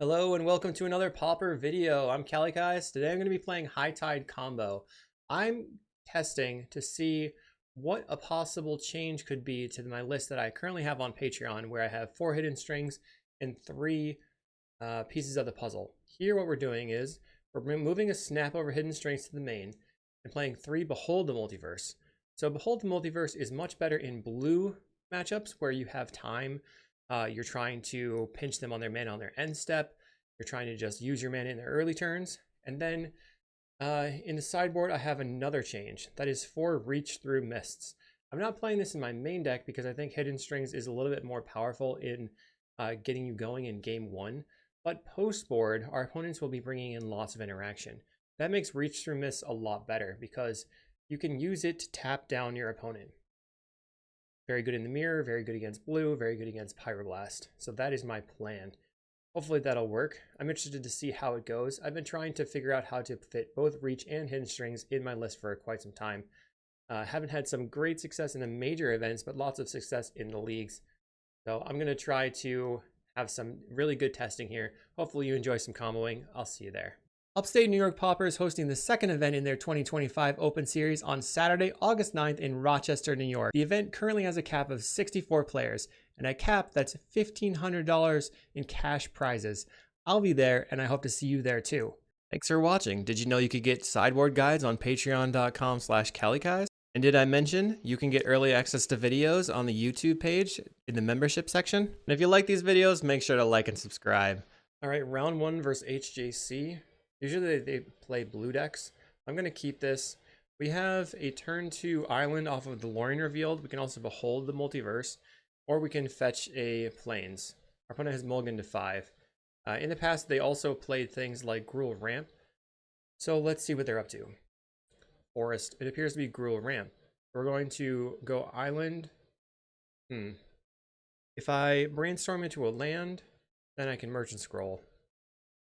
Hello and welcome to another Pauper video. I'm kalikaiz. Today I'm going to be playing High Tide Combo. I'm testing to see what a possible change could be to my list that I currently have on Patreon, where I have 4 hidden strings and 3 pieces of the puzzle. Here what we're doing is we're moving a snap over hidden strings to the main and playing 3 Behold the Multiverse. So Behold the Multiverse is much better in blue matchups where you have time. You're trying to pinch them on their mana on their end step. You're trying to just use your mana in their early turns. And then in the sideboard, I have another change. That is 4 Reach Through Mists. I'm not playing this in my main deck because I think Hidden Strings is a little bit more powerful in getting you going in game 1. But post board, our opponents will be bringing in lots of interaction. That makes Reach Through Mists a lot better because you can use it to tap down your opponent. Very good in the mirror, very good against blue, very good against Pyroblast. So that is my plan. Hopefully that'll work. I'm interested to see how it goes. I've been trying to figure out how to fit both Reach and Hidden Strings in my list for quite some time. Haven't had some great success in the major events, but lots of success in the leagues. So I'm going to try to have some really good testing here. Hopefully you enjoy some comboing. I'll see you there. Upstate New York Pauper is hosting the second event in their 2025 Open Series on Saturday, August 9th in Rochester, New York. The event currently has a cap of 64 players, and a cap that's $1,500 in cash prizes. I'll be there, and I hope to see you there too. Thanks for watching. Did you know you could get sideboard guides on patreon.com/kalikaiz? And did I mention you can get early access to videos on the YouTube page in the membership section? And if you like these videos, make sure to like and subscribe. All right, round 1 versus HJC. Usually they play blue decks. I'm going to keep this. We have a turn 2 island off of the Lorien Revealed. We can also Behold the Multiverse, or we can fetch a Plains. Our opponent has mulligan to 5. In the past, they also played things like Gruul Ramp. So let's see what they're up to. Forest. It appears to be Gruul Ramp. We're going to go island. If I brainstorm into a land, then I can Merchant Scroll.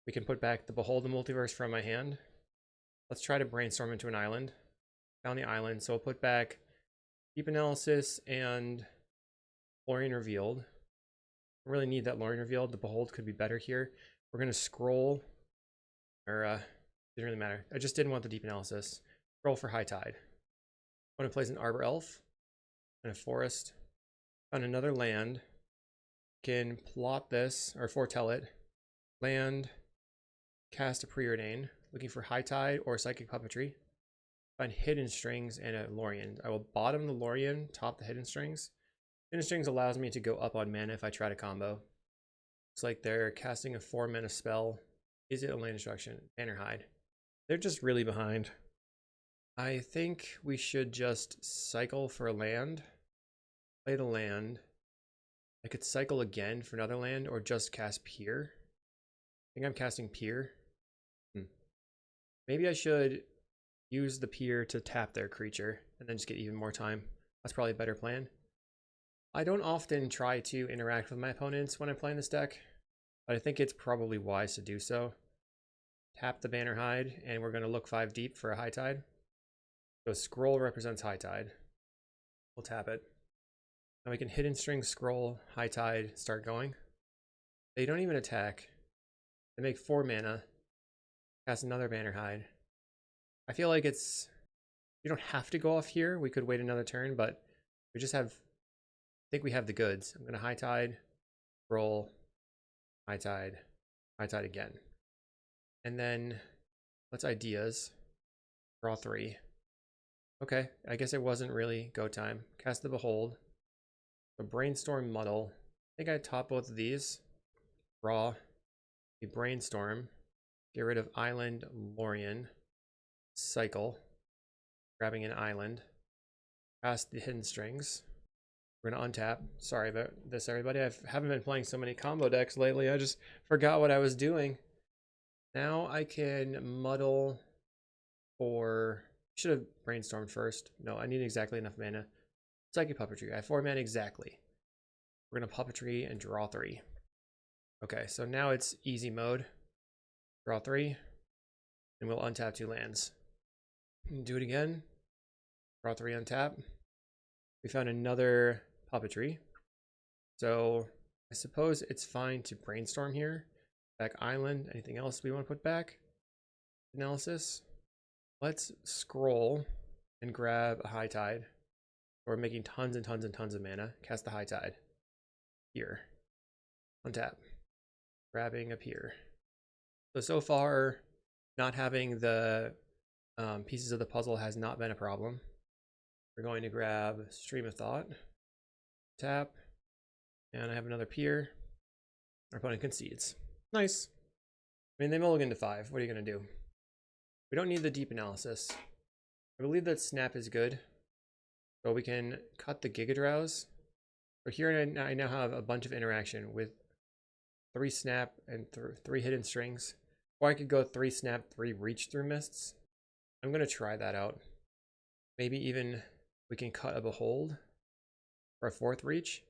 We can put back the Behold the Multiverse from my hand. Let's try to brainstorm into an island. Found the island, so we'll put back Deep Analysis and Lorien Revealed. I really need that Lorien Revealed. The Behold could be better here. We're going to scroll, or didn't really matter. I just didn't want the Deep Analysis. Scroll for High Tide. Opponent plays an Arbor Elf and a Forest. Found another land. Can plot this, or foretell it. Land. Cast a Preordain, looking for High Tide or Psychic Puppetry. Find Hidden Strings and a Lorien. I will bottom the Lorien, top the Hidden Strings. Hidden Strings allows me to go up on mana if I try to combo. Looks like they're casting a 4 mana spell. Is it a land destruction? Banner Hide. They're just really behind. I think we should just cycle for a land. Play the land. I could cycle again for another land or just cast Pier. I think I'm casting Pier. Maybe I should use the Pier to tap their creature and then just get even more time. That's probably a better plan. I don't often try to interact with my opponents when I'm playing this deck, but I think it's probably wise to do so. Tap the Banner Hide, and we're going to look 5 deep for a High Tide. So Scroll represents High Tide. We'll tap it. Now we can Hidden String, Scroll, High Tide, start going. They don't even attack. They make 4 mana. Cast another Banner Hide. I feel like it's... You don't have to go off here. We could wait another turn, but we just have... I think we have the goods. I'm going to High Tide, roll, High Tide again. And then, let's Ideas. Draw 3. Okay, I guess it wasn't really go time. Cast the Behold. A Brainstorm Muddle. I think I top both of these. Draw. We Brainstorm. Get rid of Island, Lorien. Cycle. Grabbing an island. Cast the Hidden Strings. We're going to untap. Sorry about this, everybody. I haven't been playing so many combo decks lately. I just forgot what I was doing. Now I can muddle for... Should have brainstormed first. No, I need exactly enough mana. Psychic Puppetry. I have 4 mana exactly. We're going to Puppetry and draw 3. Okay, so now it's easy mode. Draw 3. And we'll untap 2 lands. Do it again. Draw 3, untap. We found another Puppetry. So I suppose it's fine to brainstorm here. Back island. Anything else we want to put back? Analysis. Let's scroll and grab a high tide. We're making tons and tons and tons of mana. Cast the high tide. Here. Untap. Grabbing up here. So far, not having the pieces of the puzzle has not been a problem. We're going to grab Stream of Thought. Tap. And I have another pier. Our opponent concedes. Nice. I mean, they mulligan to 5. What are you going to do? We don't need the deep analysis. I believe that snap is good. So we can cut the Giga Drowse. So here I now have a bunch of interaction with 3 snap and 3 hidden strings. Or I could go 3 snap, 3 reach through mists. I'm going to try that out. Maybe even we can cut a behold for a 4th reach.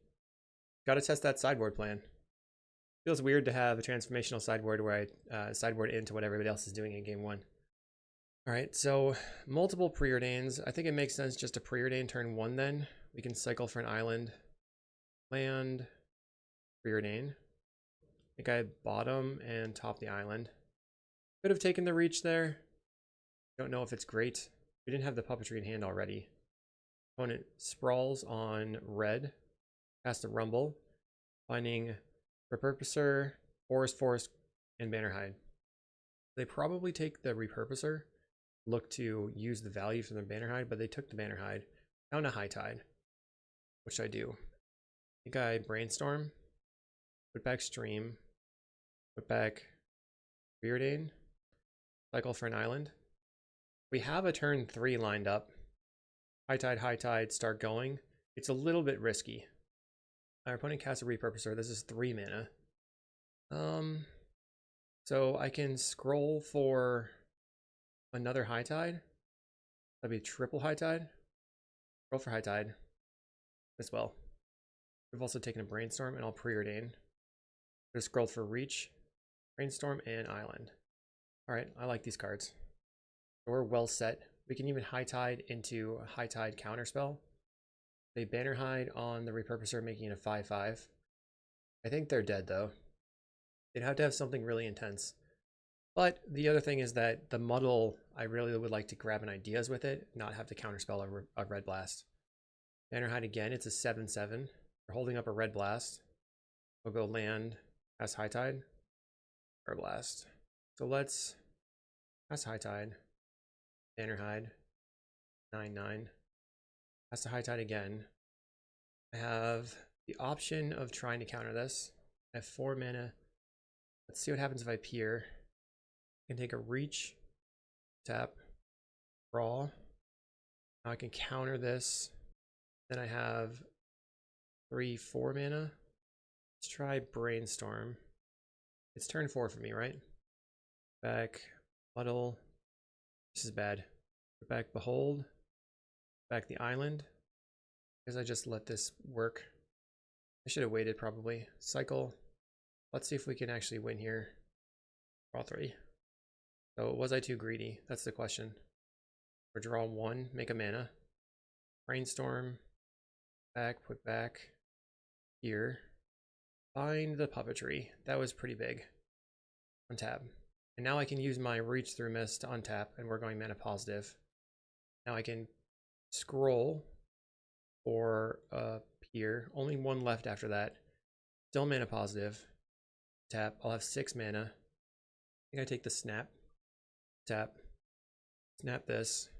Got to test that sideboard plan. Feels weird to have a transformational sideboard where I sideboard into what everybody else is doing in game 1. Alright, so multiple preordains. I think it makes sense just to preordain turn 1 then. We can cycle for an island. Land. Preordain. I think I bottom and top the island. Could have taken the reach there. Don't know if it's great. We didn't have the puppetry in hand already. Opponent sprawls on red. Cast a rumble. Finding Repurposer, Forest, and Bannerhide. They probably take the Repurposer. Look to use the value from the Bannerhide, but they took the Bannerhide. Found a high tide. What should I do? I think I brainstorm. Put back stream. Put back Preordain. Cycle for an island. We have a turn 3 lined up. High tide, start going. It's a little bit risky. Our opponent casts a Repurposer. This is 3 mana. So I can scroll for another high tide. That'd be triple high tide. Roll for high tide as well. We've also taken a brainstorm, and I'll preordain. Just scroll for reach, brainstorm, and island. All right, I like these cards. So we're well set. We can even high tide into a high tide counterspell. They Bannerhide on the Repurposer, making it a 5/5. I think they're dead though. They'd have to have something really intense. But the other thing is that the muddle, I really would like to grab an ideas with it, not have to counterspell a red blast. Bannerhide again, it's a 7/7. We're holding up a red blast. We'll go land, pass high tide, or blast. So let's pass high tide, Bannerhide, 9/9. Pass the high tide again. I have the option of trying to counter this. I have 4 mana. Let's see what happens if I peer. I can take a reach, tap, draw. Now I can counter this. Then I have 3/4 mana. Let's try brainstorm. It's turn 4 for me, right? Back, muddle. This is bad. Go back, behold. Back the island. Because I just let this work. I should have waited probably. Cycle. Let's see if we can actually win here. Draw 3. So was I too greedy? That's the question. Or draw 1, make a mana. Brainstorm. Back, put back. Here. Find the puppetry. That was pretty big. Untap. And now I can use my reach through mist to untap, and we're going mana positive. Now I can scroll for a pier. Only 1 left after that. Still mana positive. Tap. I'll have 6 mana. I think I take the snap. Tap. Snap this.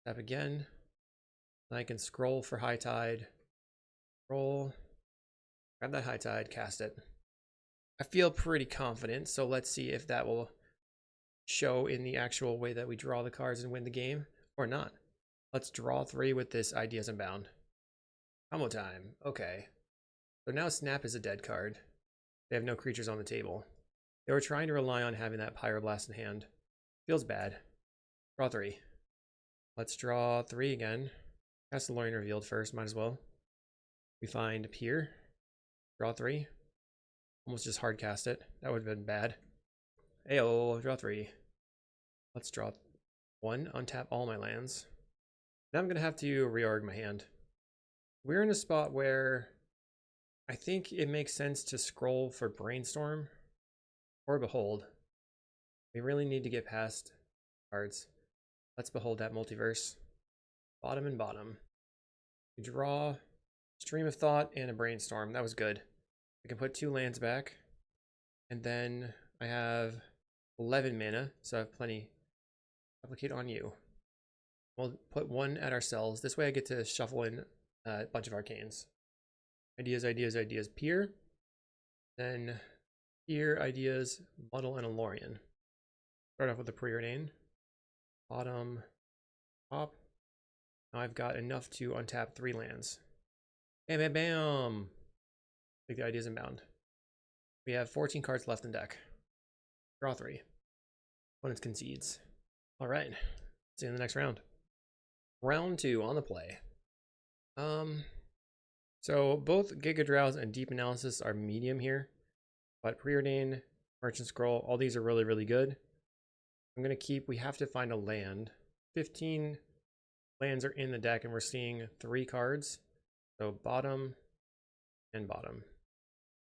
Tap again. Then I can scroll for high tide. Roll. Grab that high tide. Cast it. I feel pretty confident, so let's see if that will show in the actual way that we draw the cards and win the game, or not. Let's draw 3 with this Ideas Unbound. Combo time. Okay. So now Snap is a dead card. They have no creatures on the table. They were trying to rely on having that Pyroblast in hand. Feels bad. Draw 3. Let's draw 3 again. Cast the Lorien Revealed first, might as well. We find Pier. Draw 3. Almost just hard cast it. That would have been bad. Ayo, draw 3. Let's draw 1, untap all my lands. Now I'm going to have to reorg my hand. We're in a spot where I think it makes sense to scroll for Brainstorm. or Behold. We really need to get past cards. Let's Behold that Multiverse. Bottom and bottom. We draw Stream of Thought and a Brainstorm. That was good. I can put 2 lands back. And then I have 11 mana, so I have plenty. Replicate on you. We'll put 1 at ourselves. This way I get to shuffle in a bunch of arcanes. Ideas, ideas, ideas, Peer. Then Peer, ideas, Muddle, and a Lorien. Start off with the Preordain. Bottom, top. Now I've got enough to untap 3 lands. Bam, bam, bam! Take the ideas inbound. We have 14 cards left in deck. Draw 3. Opponent concedes. Alright. See you in the next round. Round 2 on the play. So both Giga Drowse and Deep Analysis are medium here. But Preordain, Merchant Scroll, all these are really, really good. I'm going to keep, we have to find a land. 15 lands are in the deck and we're seeing 3 cards. So bottom and bottom.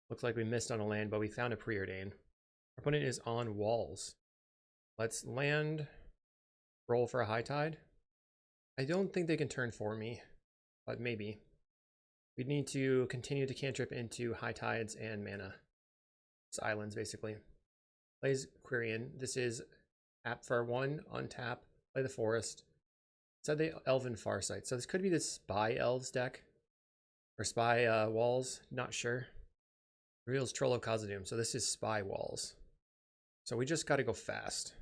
Looks like we missed on a land, but we found a Preordain. Our opponent is on walls. Let's land, roll for a High Tide. I don't think they can turn for me, but maybe. We need to continue to cantrip into High Tides and mana. It's islands, basically. Plays Quirion. This is tap for 1, untap, play the Forest. Said the Elven Farsight. So this could be the Spy Elves deck. Or Spy Walls, not sure. Reveals Troll of Khazad-dûm. So this is Spy Walls. So we just got to go fast.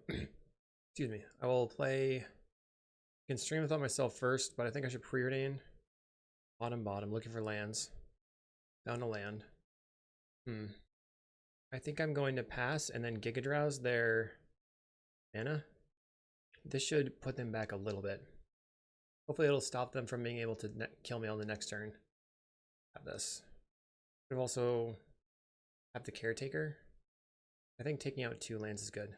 Excuse me. I will play. I can Stream of Thought myself first, but I think I should Preordain. Bottom, bottom. Looking for lands. Found a land. I think I'm going to pass and then Giga Drowse their mana. This should put them back a little bit. Hopefully it'll stop them from being able to kill me on the next turn. Have this. We've also have the Caretaker. I think taking out 2 lands is good.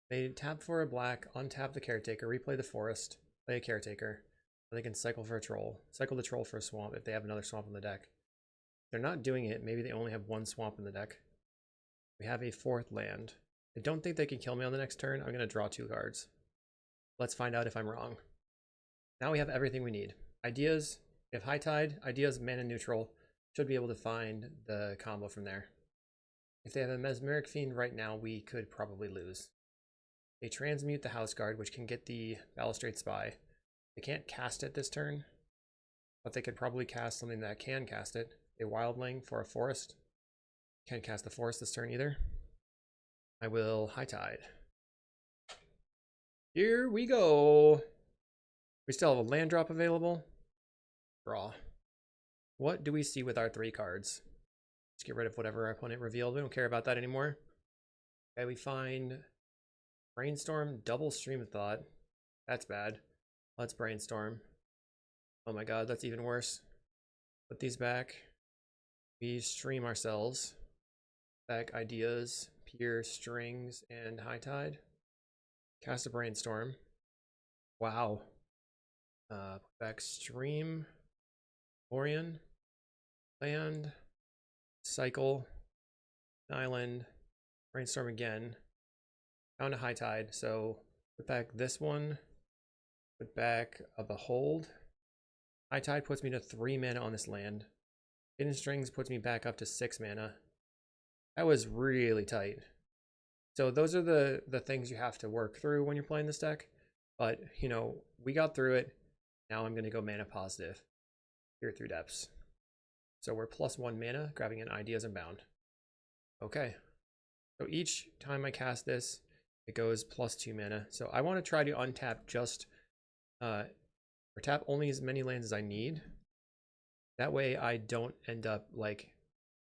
They tap for a black, untap the Caretaker, replay the Forest, play a Caretaker. They can cycle for a Troll. Cycle the Troll for a Swamp if they have another Swamp in the deck. If they're not doing it, maybe they only have 1 Swamp in the deck. We have a 4th land. I don't think they can kill me on the next turn. I'm going to draw 2 cards. Let's find out if I'm wrong. Now we have everything we need. Ideas, we have High Tide, ideas, mana neutral. Should be able to find the combo from there. If they have a Mesmeric Fiend right now, we could probably lose. They transmute the House Guard, which can get the Balustrade Spy. They can't cast it this turn, but they could probably cast something that can cast it. A Wildling for a Forest. Can't cast the Forest this turn either. I will High Tide. Here we go. We still have a land drop available. Draw. What do we see with our 3 cards? Let's get rid of whatever our opponent revealed. We don't care about that anymore. Okay, we find Brainstorm, double Stream of Thought. That's bad. Let's Brainstorm. Oh my god, that's even worse. Put these back. We stream ourselves. Back ideas, Peer, Strings, and High Tide. Cast a Brainstorm. Wow. Back Stream. Lorien. Land. Cycle. Island. Brainstorm again. Found a High Tide, so put back this one. Put back a Behold. High Tide puts me to 3 mana on this land. Hidden Strings puts me back up to 6 mana. That was really tight. So those are the things you have to work through when you're playing this deck. But, you know, we got through it. Now I'm going to go mana positive. Here through depths. So we're +1 mana, grabbing an Ideas Unbound. Okay. So each time I cast this, it goes +2 mana. So I want to try to untap just, or tap only as many lands as I need. That way I don't end up like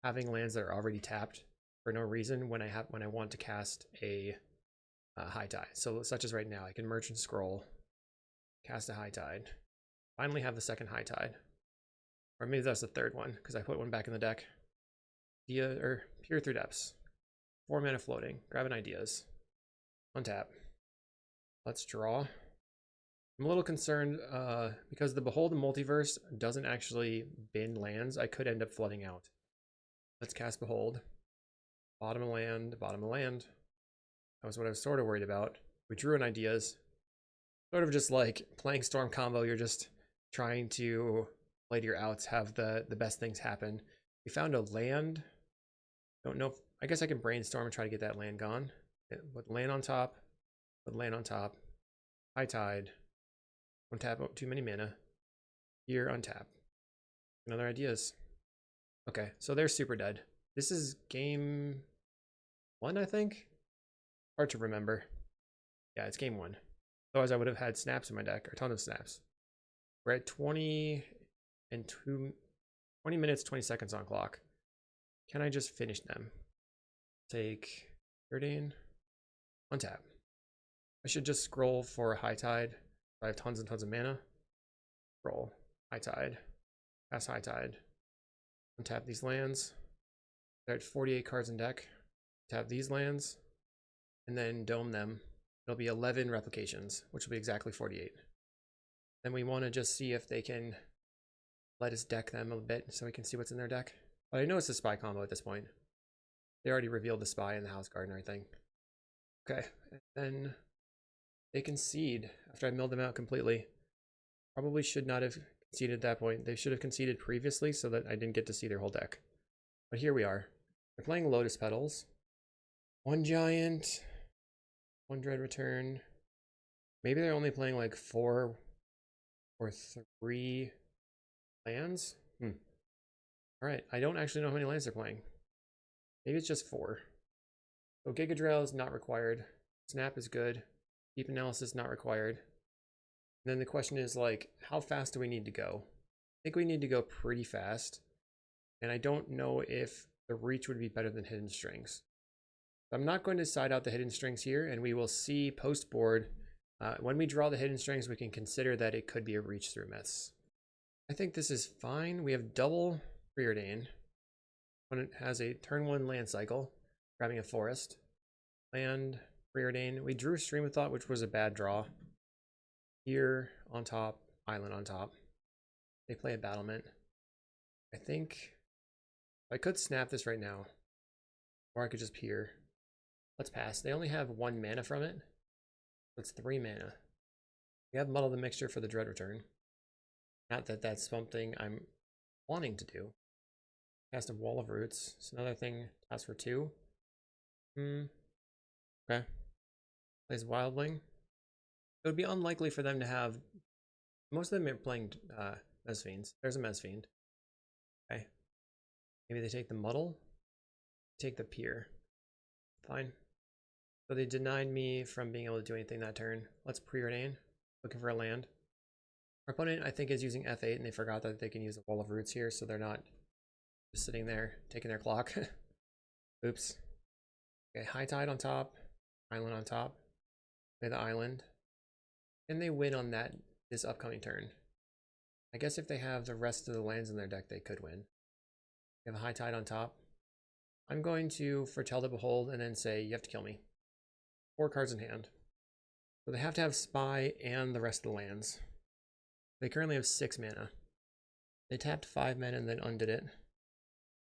having lands that are already tapped for no reason when I want to cast a High Tide. So such as right now, I can Merchant Scroll, cast a High Tide, finally have the second High Tide. Or maybe that's the 3rd one, because I put one back in the deck. Peer through depths. 4 mana floating. Grab an Ideas. Untap. Let's draw. I'm a little concerned because the Behold and Multiverse doesn't actually bin lands. I could end up flooding out. Let's cast Behold. Bottom of land, bottom of land. That was what I was sort of worried about. We drew in ideas. Sort of just like playing Storm combo, you're just trying to play to your outs, have the best things happen. We found a land. Don't know if, I guess I can brainstorm and try to get that land gone. With land on top, with land on top. High tide. Untap, oh, too many mana. Here, untap. Another ideas. Okay, so they're super dead. This is game 1, I think? Hard to remember. Yeah, it's game 1. Otherwise, I would have had snaps in my deck, or a ton of snaps. We're at 20 minutes, 20 seconds on clock. Can I just finish them? Take 13, untap. I should just scroll for a high tide. I have tons and tons of mana. Scroll, high tide, pass high tide. Untap these lands. They're at 48 cards in deck. Tap these lands, and then dome them. It'll be 11 replications, which will be exactly 48. Then we want to just see if they can let us deck them a bit so we can see what's in their deck. But I know it's a spy combo at this point. They already revealed the spy and the house guard and everything. Okay, and then they concede after I milled them out completely. Probably should not have conceded at that point. They should have conceded previously so that I didn't get to see their whole deck. But here we are. They're playing Lotus Petals. 1 giant, 1 dread return. Maybe they're only playing like 4 or 3 lands. Alright, I don't actually know how many lands they're playing. Maybe it's just 4. So Giga Drill is not required. Snap is good. Deep Analysis not required. And then the question is like, how fast do we need to go? I think we need to go pretty fast. And I don't know if the reach would be better than Hidden Strings. I'm not going to side out the Hidden Strings here, and we will see post board. When we draw the Hidden Strings, we can consider that it could be a reach through myths. I think this is fine. We have double Preordain. When it has a turn 1 land cycle, grabbing a forest. Land, Preordain. We drew Stream of Thought, which was a bad draw. Here on top, island on top. They play a battlement. I think I could snap this right now, or I could just peer. Let's pass. They only have 1 mana from it. That's 3 mana. We have Muddle the Mixture for the Dread Return. Not that that's something I'm wanting to do. Cast a Wall of Roots. It's another thing. Task for 2. Okay. Plays Wildling. It would be unlikely for them to have. Most of them are playing Mezfiends. There's a Mezfiend. Okay. Maybe they take the Muddle. Take the Pier. Fine. So they denied me from being able to do anything that turn. Let's Preordain. Looking for a land. Our opponent, I think, is using F8, and they forgot that they can use a Wall of Roots here, so they're not just sitting there taking their clock. Oops. Okay, High Tide on top. Island on top. Play the island. And they win on this upcoming turn. I guess if they have the rest of the lands in their deck, they could win. They have a High Tide on top. I'm going to Foretell the Behold and then say, you have to kill me. 4 cards in hand. So they have to have Spy and the rest of the lands. They currently have 6 mana. They tapped 5 mana and then undid it.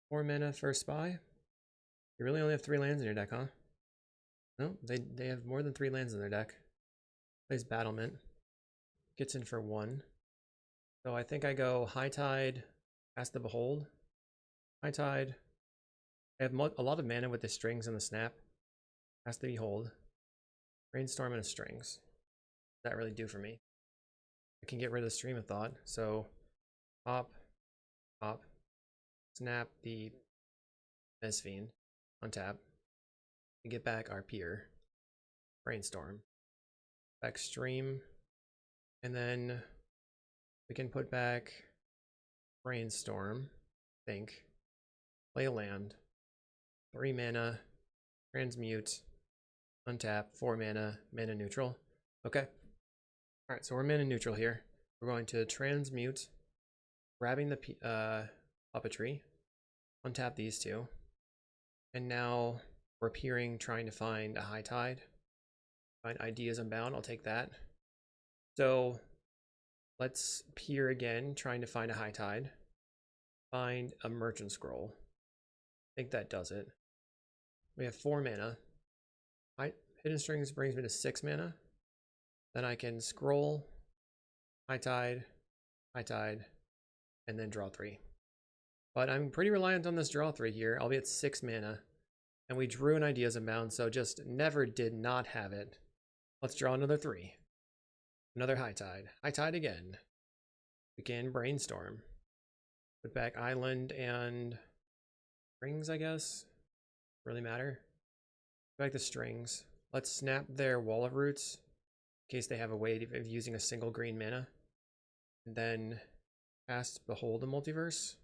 4 mana for Spy. You really only have 3 lands in your deck, huh? No, they have more than 3 lands in their deck. Plays Battlement. Gets in for 1. So I think I go High Tide, Cast the Behold. High Tide. I have a lot of mana with the strings and the snap. Cast the Behold. Brainstorm and a strings. What does that really do for me? I can get rid of the Stream of Thought. So pop, snap the Mezfiend, untap, and get back our Pier. Brainstorm. Back Stream. And then we can put back Brainstorm. Think. Play a land. 3 mana. Transmute. Untap. 4 mana. Mana neutral. Okay. Alright, so we're mana neutral here. We're going to transmute. Grabbing the puppetry. Untap these 2. And now we're peering, trying to find a High Tide. Find Ideas Unbound. I'll take that. So let's peer again, trying to find a High Tide. Find a Merchant Scroll. I think that does it. We have 4 mana. Hidden Strings brings me to 6 mana. Then I can scroll, High Tide, and then draw 3. But I'm pretty reliant on this draw 3 here. I'll be at 6 mana. And we drew an Ideas Unbound, so just never did not have it. Let's draw another 3. Another High Tide again. We can Brainstorm. Put back Island and Strings, I guess. Really matter. Put back the Strings. Let's snap their Wall of Roots in case they have a way of using a single green mana. And then cast Behold the Multiverse.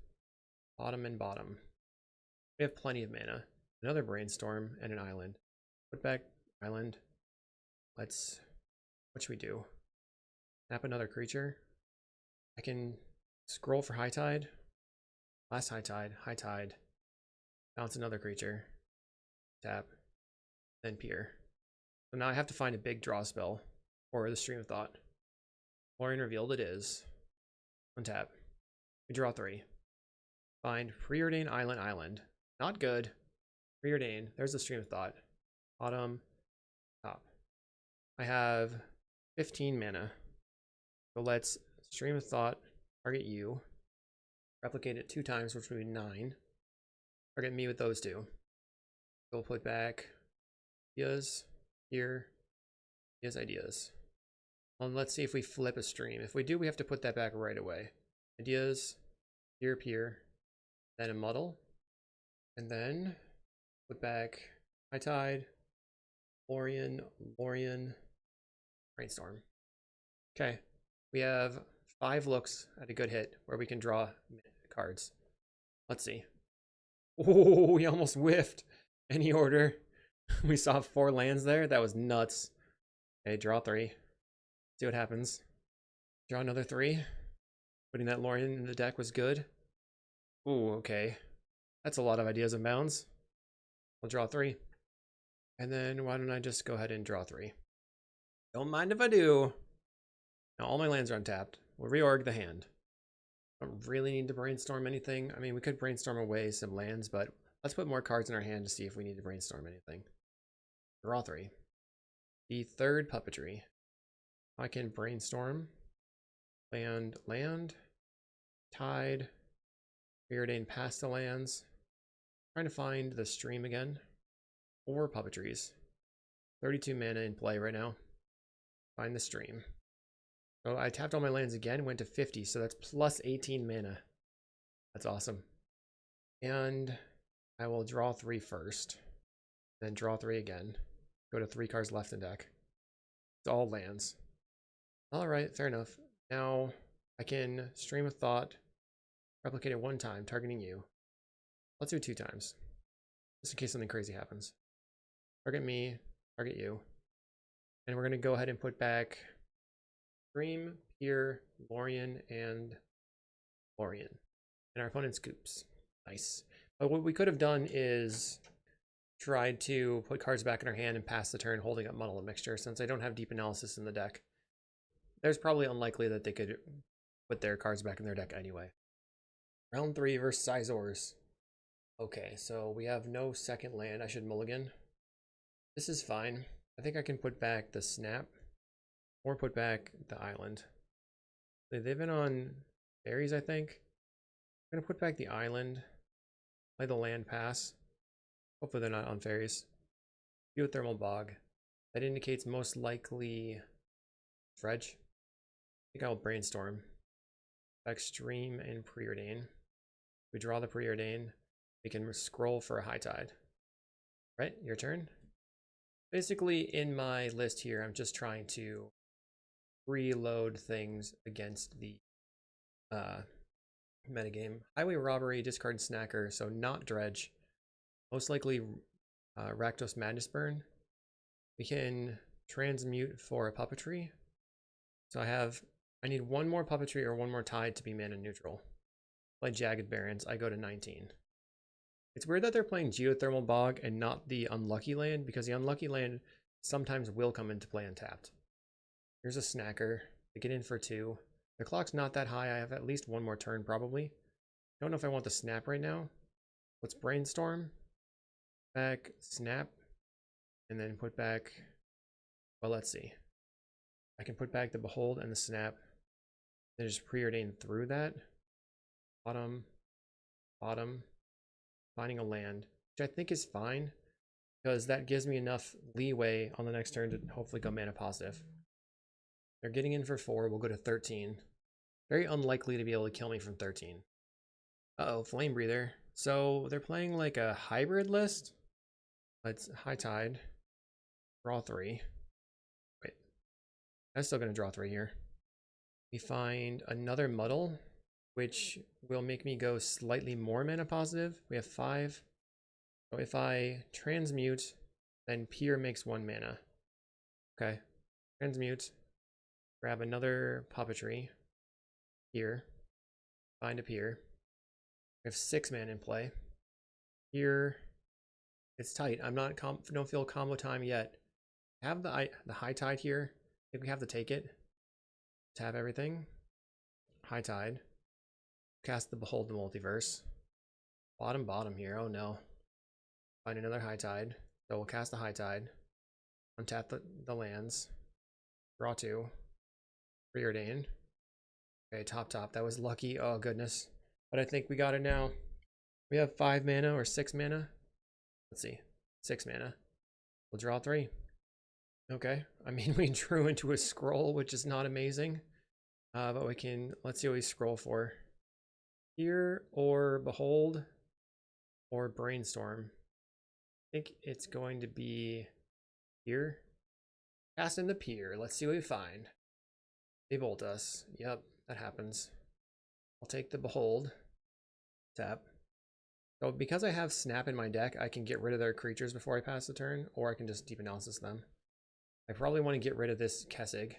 Bottom and bottom. We have plenty of mana. Another Brainstorm and an Island. Put back Island. What should we do? Snap another creature. I can scroll for High Tide. Last High Tide. Bounce another creature. Tap. Then Peer. So now I have to find a big draw spell. Or the Stream of Thought. Lorien Revealed it is. Untap. We draw 3. Find Preordain Island. Not good. Preordain. There's the Stream of Thought. Bottom. Top. I have 15 mana. So let's Stream of Thought. Target you. Replicate it 2 times, which would be 9. Target me with those 2. We'll put back Ideas. Here. Ideas. And let's see if we flip a Stream. If we do, we have to put that back right away. Ideas. Peer. Then a Muddle. And then put back High Tide. Lorien. Brainstorm. Okay. We have 5 looks at a good hit where we can draw cards. Let's see. Oh, we almost whiffed. Any order. We saw 4 lands there. That was nuts. Okay, draw 3. See what happens. Draw another 3. Putting that Lorien in the deck was good. Ooh, okay. That's a lot of Ideas Unbounds. We'll draw 3. And then why don't I just go ahead and draw 3? Don't mind if I do. Now all my lands are untapped. We'll reorg the hand. Don't really need to brainstorm anything. I mean, we could brainstorm away some lands, but let's put more cards in our hand to see if we need to brainstorm anything. Draw 3. The 3rd Puppetry. I can brainstorm. Land. Tide. Preordain past the lands. Trying to find the Stream again. 4 Puppetries. 32 mana in play right now. Find the Stream. Oh, I tapped all my lands again, went to 50, so that's plus 18 mana. That's awesome. And I will draw 3 first. Then draw 3 again. Go to 3 cards left in deck. It's all lands. Alright, fair enough. Now I can Stream of Thought. Replicate it 1 time, targeting you. Let's do it 2 times. Just in case something crazy happens. Target me, target you. And we're going to go ahead and put back Stream, Peer, Lorien, and Lorien. And our opponent's Scoops. Nice. But what we could have done is tried to put cards back in our hand and pass the turn holding up Muddle and Mixture, since I don't have Deep Analysis in the deck. There's probably unlikely that they could put their cards back in their deck anyway. Round 3 versus Sizors. Okay, so we have no second land. I should mulligan. This is fine. I think I can put back the Snap or put back the Island. They've been on fairies, I think. I'm going to put back the Island. Play the land pass. Hopefully they're not on fairies. Geothermal Bog. That indicates most likely Dredge. I think I'll Brainstorm. Back Stream and Preordain. We draw the Preordain. We can scroll for a High Tide. Right, your turn. Basically, in my list here, I'm just trying to reload things against the metagame. Highway Robbery, discard Snacker, so not Dredge. Most likely Rakdos Madness Burn. We can transmute for a Puppetry. So I need 1 more Puppetry or 1 more Tide to be mana neutral. Play Jagged Barrens, I go to 19. It's weird that they're playing Geothermal Bog and not the Unlucky Land, because the Unlucky Land sometimes will come into play untapped. Here's a Snacker. I get in for 2. The clock's not that high. I have at least 1 more turn, probably. Don't know if I want the Snap right now. Let's Brainstorm. back snap, and then put back, well, let's see. I can put back the behold and the snap, then just preordain through that. Bottom, bottom, finding a land, which I think is fine, because that gives me enough leeway on the next turn to hopefully go mana positive. They're getting in for 4, we'll go to 13. Very unlikely to be able to kill me from 13. Uh-oh, Flame Breather. So they're playing like a hybrid list. Let's High Tide. Draw 3. Wait. I'm still going to draw 3 here. We find another Muddle, which will make me go slightly more mana positive. We have 5. So if I transmute, then Peer makes 1 mana. Okay. Transmute. Grab another Puppetry. Here. Find a Peer. We have 6 mana in play. Here. It's tight. Don't feel combo time yet. Have the High Tide here. I think we have to take it. Tap everything. High Tide. Cast the Behold the Multiverse. Bottom here. Oh no. Find another High Tide. So we'll cast the High Tide. Untap the lands. Draw 2. Preordain. Okay, top. That was lucky. Oh goodness. But I think we got it now. We have 5 mana or 6 mana. Let's see. 6 mana. We'll draw 3. Okay. I mean, we drew into a scroll, which is not amazing. But we can, let's see what we scroll for. Here or Behold or Brainstorm. I think it's going to be here. Cast in the Pier. Let's see what we find. They bolt us. Yep, that happens. I'll take the Behold. Tap. So because I have Snap in my deck, I can get rid of their creatures before I pass the turn, or I can just Deep Analysis them. I probably want to get rid of this Kessig.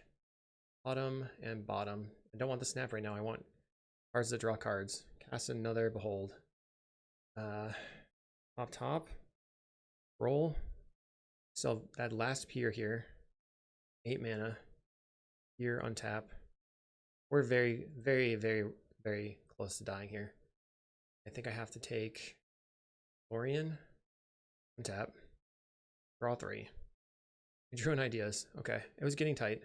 Bottom and bottom. I don't want the Snap right now. I want cards that draw cards. Cast another Behold. Top. Roll. So that last Pier here. 8 mana. Here untap. We're very, very, very, very close to dying here. I think I have to take Lorien. Untap. Draw 3. We drew in ideas. Okay, it was getting tight.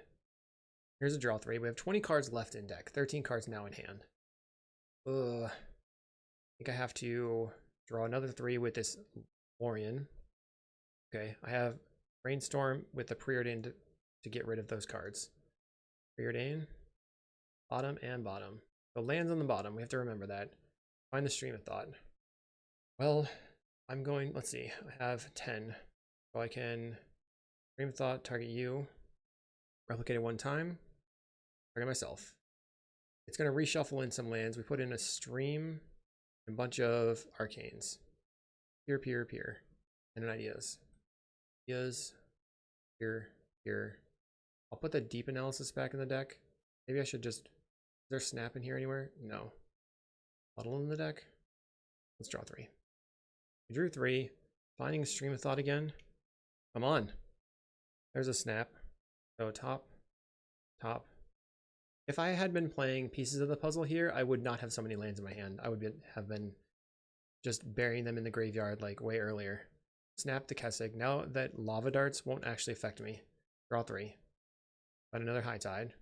Here's a draw 3. We have 20 cards left in deck. 13 cards now in hand. I think I have to draw another 3 with this Lorien. Okay, I have Brainstorm with the Preordain to get rid of those cards. Preordain. Bottom and bottom. So lands on the bottom. We have to remember that. Find the Stream of Thought. Well, I'm going, let's see. I have 10. So I can Stream of Thought, target you. Replicate it 1 time. Target myself. It's going to reshuffle in some lands. We put in a Stream, a bunch of Arcanes. Peer. And then ideas. Ideas. Here. I'll put the Deep Analysis back in the deck. Maybe I should just... Is there Snap in here anywhere? No. Muddle in the deck? Let's draw 3. We drew 3. Finding Stream of Thought again. Come on. There's a Snap. So top. If I had been playing pieces of the puzzle here, I would not have so many lands in my hand. I would have been just burying them in the graveyard like way earlier. Snap the Kessig. Now that Lava Darts won't actually affect me. Draw 3. Find another High Tide.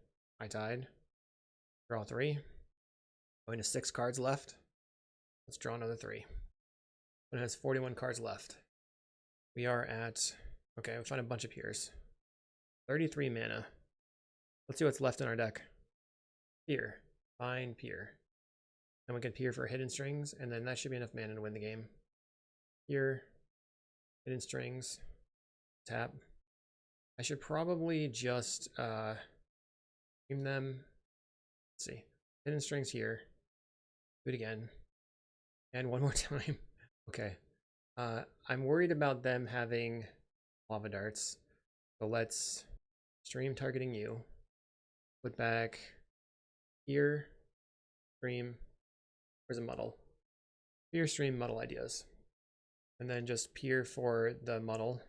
Draw 3. Going to 6 cards left. Let's draw another 3. It has 41 cards left. We are at... Okay, we'll find a bunch of Piers. 33 mana. Let's see what's left in our deck. Pier. Find Pier. Then we can Pier for Hidden Strings, and then that should be enough mana to win the game. Pier. Hidden Strings. Tap. I should probably just stream them. Let's see. Hidden Strings here. Do it again. And one more time. Okay. I'm worried about them having Lava Darts. So let's stream targeting you. Put back here. Stream. Where's a Muddle? Peer, Stream, Muddle ideas. And then just Peer for the Muddle.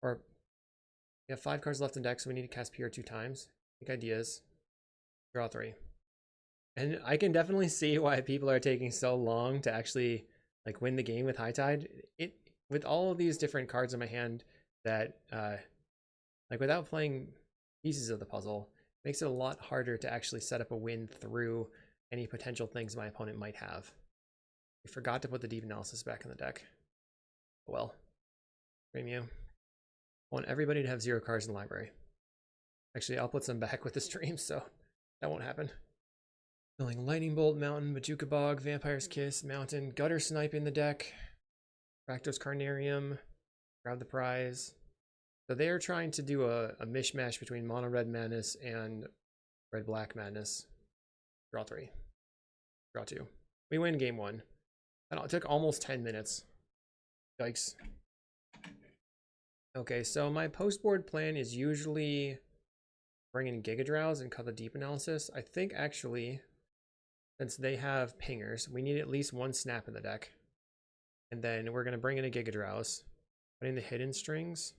Or we have 5 cards left in deck, so we need to cast Peer 2 times. Take ideas. Draw 3. And I can definitely see why people are taking so long to actually like win the game with High Tide. with all of these different cards in my hand that, like without playing pieces of the puzzle, makes it a lot harder to actually set up a win through any potential things my opponent might have. We forgot to put the deep analysis back in the deck. Well, premium. I want everybody to have 0 cards in the library. Actually, I'll put some back with the stream, so that won't happen. Filling Lightning Bolt, Mountain, Majuka Bog, Vampire's Kiss, Mountain, Gutter Snipe in the deck, Rakdos Carnarium, grab the prize. So they are trying to do a mishmash between Mono Red Madness and Red Black Madness. Draw 3. Draw 2. We win game 1. It took almost 10 minutes. Yikes. Okay, so my post-board plan is usually bring in Giga Drowse and cut the deep analysis. I think actually, since they have pingers, we need at least 1 snap in the deck. And then we're going to bring in a Giga Drowse. Putting the hidden strings.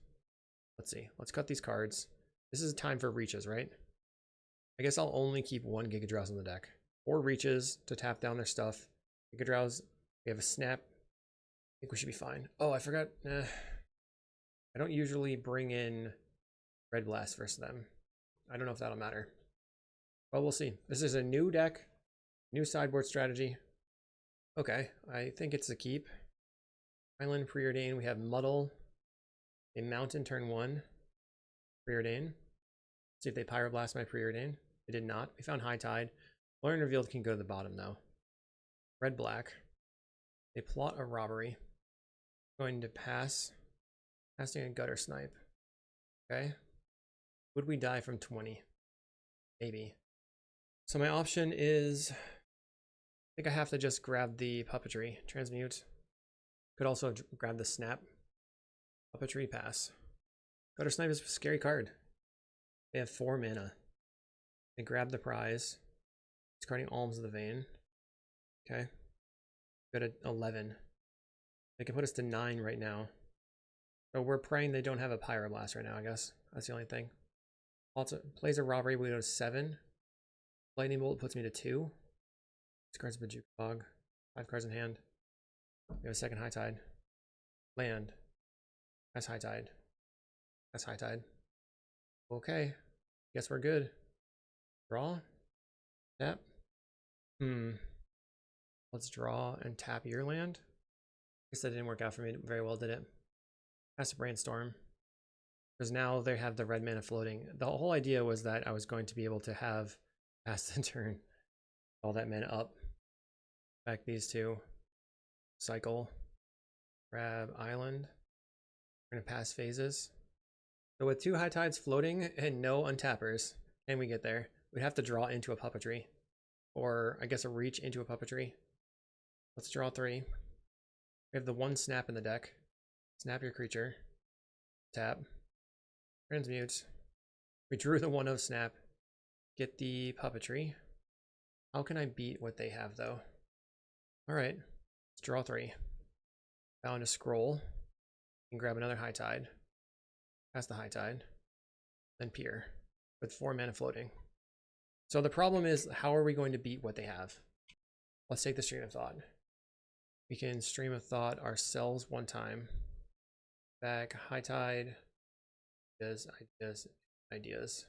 Let's see. Let's cut these cards. This is time for reaches, right? I guess I'll only keep 1 Giga Drowse in the deck. 4 reaches to tap down their stuff. Giga Drowse. We have a snap. I think we should be fine. Oh, I forgot. I don't usually bring in Red Blast versus them. I don't know if that'll matter. Well, we'll see. This is a new deck. New sideboard strategy. Okay, I think it's a keep. Island, Preordain. We have Muddle. A Mountain turn 1. Preordain. See if they Pyroblast my Preordain. They did not. We found High Tide. Lorien Revealed can go to the bottom though. Red Black. They plot a robbery. Going to pass. Passing a Gutter Snipe. Okay. Would we die from 20? Maybe. So my option is, I think I have to just grab the Puppetry. Transmute. Could also grab the Snap. Puppetry, pass. Gutter Snipe is a scary card. They have 4 mana. They grab the prize. Discarding Alms of the Vein. Okay. Go to 11. They can put us to 9 right now. So we're praying they don't have a Pyroblast right now, I guess. That's the only thing. Also, plays a robbery, we go to 7. Lightning Bolt puts me to 2. Discards Majuka Bog. 5 cards in hand. We have a second High Tide. Land. That's High Tide. That's High Tide. Okay. Guess we're good. Draw. Tap. Let's draw and tap your land. Guess that didn't work out for me very well, did it? Has to Brainstorm. Because now they have the red mana floating. The whole idea was that I was going to be able to have pass the turn all that mana up. Back these 2. Cycle. Grab Island. We're going to pass phases. So with 2 High Tides floating and no untappers, can we get there? We'd have to draw into a Puppetry. Or I guess a reach into a Puppetry. Let's draw 3. We have the 1 snap in the deck. Snap your creature. Tap. Transmute. We drew the 1/0 snap. Get the Puppetry. How can I beat what they have though? Alright. Let's draw 3. Found a scroll. And grab another High Tide. Pass the High Tide. Then Pier. With 4 mana floating. So the problem is, how are we going to beat what they have? Let's take the Stream of Thought. We can Stream of Thought ourselves 1 time. Back, High Tide. Ideas.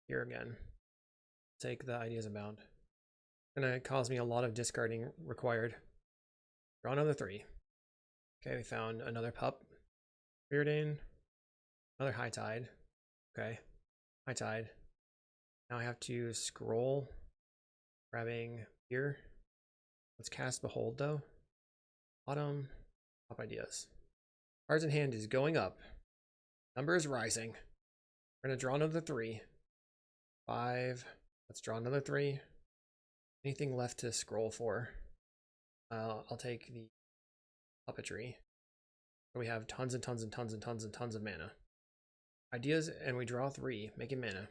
Here again. Take the Ideas Abound. Gonna cause me a lot of discarding required. Draw another 3. Okay, we found another pup. Preordain. Another High Tide. Okay. High Tide. Now I have to scroll. Grabbing here. Let's cast Behold though. Bottom. Top Ideas. Cards in hand is going up. Number is rising. We're going to draw another 3. 5. Let's draw another 3. Anything left to scroll for? I'll take the Puppetry. We have tons and tons and tons and tons and tons of mana. Ideas, and we draw 3, making mana.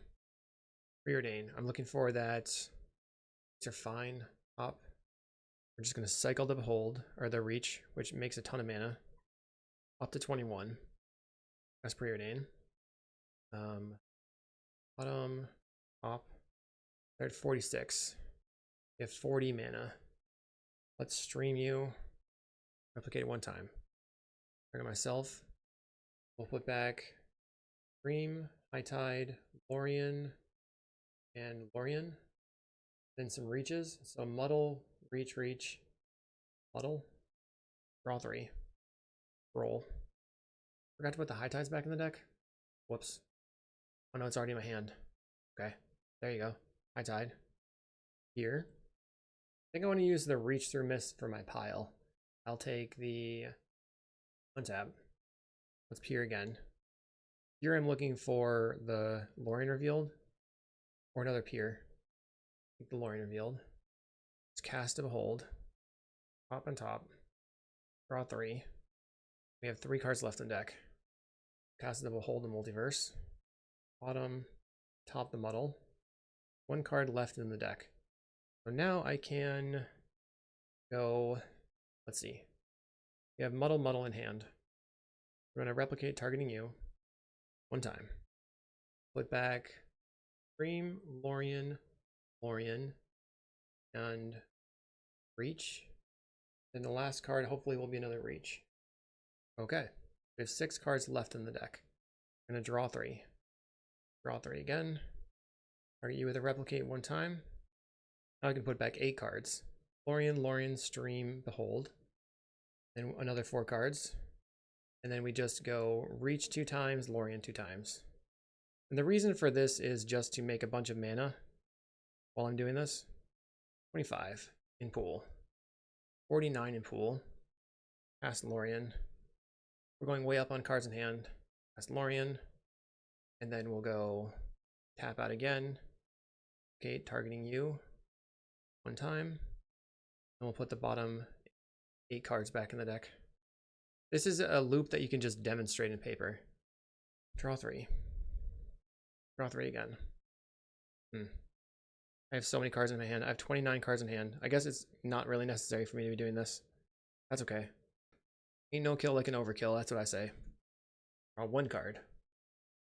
Preordain. I'm looking for that. These are fine. Top. We're just going to cycle the Behold, or the Reach, which makes a ton of mana. Up to 21. That's Preordain. Bottom, top. They're at 46. We have 40 mana. Let's stream you. Replicate it 1 time. Turn to myself. We'll put back Stream, High Tide, Lorien, and Lorien. Then some reaches. So Muddle, Reach, Reach, Muddle. Draw 3. Roll. Forgot to put the High Tides back in the deck. Whoops. Oh no, it's already in my hand. Okay. There you go. High Tide. Here. I think I want to use the Reach Through Mist for my pile. I'll take the untap. Let's peer again. Here I'm looking for the Lorien revealed or another peer. Take the Lorien revealed. Let's cast a Behold. Top on top. Draw 3. We have 3 cards left in deck. Cast the Behold in Multiverse. Bottom, top the Muddle. 1 card left in the deck. So now I can go, let's see. We have Muddle, Muddle in hand. We're going to replicate targeting you 1 time. Put back Stream, Lorien, Lorien, and Reach. Then the last card hopefully will be another Reach. Okay, we have 6 cards left in the deck. I'm going to draw 3. Draw 3 again. Target you with a replicate 1 time. Now I can put back 8 cards. Lorien, Lorien, Stream, Behold. Then another 4 cards. And then we just go Reach 2 times, Lorien 2 times. And the reason for this is just to make a bunch of mana while I'm doing this. 25 in pool. 49 in pool. Cast Lorien. We're going way up on cards in hand. Cast Lorien. And then we'll go tap out again. Okay, targeting you 1 time. And we'll put the bottom 8 cards back in the deck. This is a loop that you can just demonstrate in paper. Draw 3. Draw 3 again. I have so many cards in my hand. I have 29 cards in hand. I guess it's not really necessary for me to be doing this. That's okay. Ain't no kill like an overkill, that's what I say. Draw 1 card.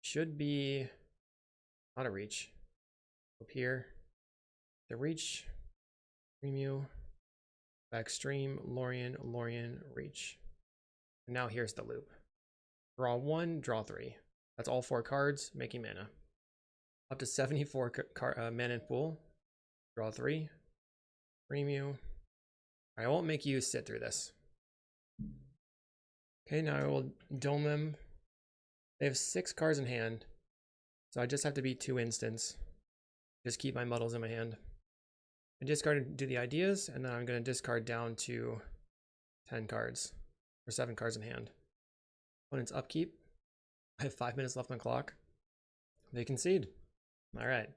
Should be not a Reach. Up here. The Reach. Premium. Back Stream, Lorien, Lorien, Reach. And now here's the loop. Draw 1, draw 3. That's all 4 cards, making mana. Up to 74 mana in pool. Draw 3. Premium. I won't make you sit through this. Okay, now I will dome them. They have 6 cards in hand, so I just have to beat 2 instants. Just keep my Muddles in my hand. I discard and do the ideas, and then I'm going to discard down to 10 cards, or 7 cards in hand. Opponent's upkeep. I have 5 minutes left on the clock. They concede. All right.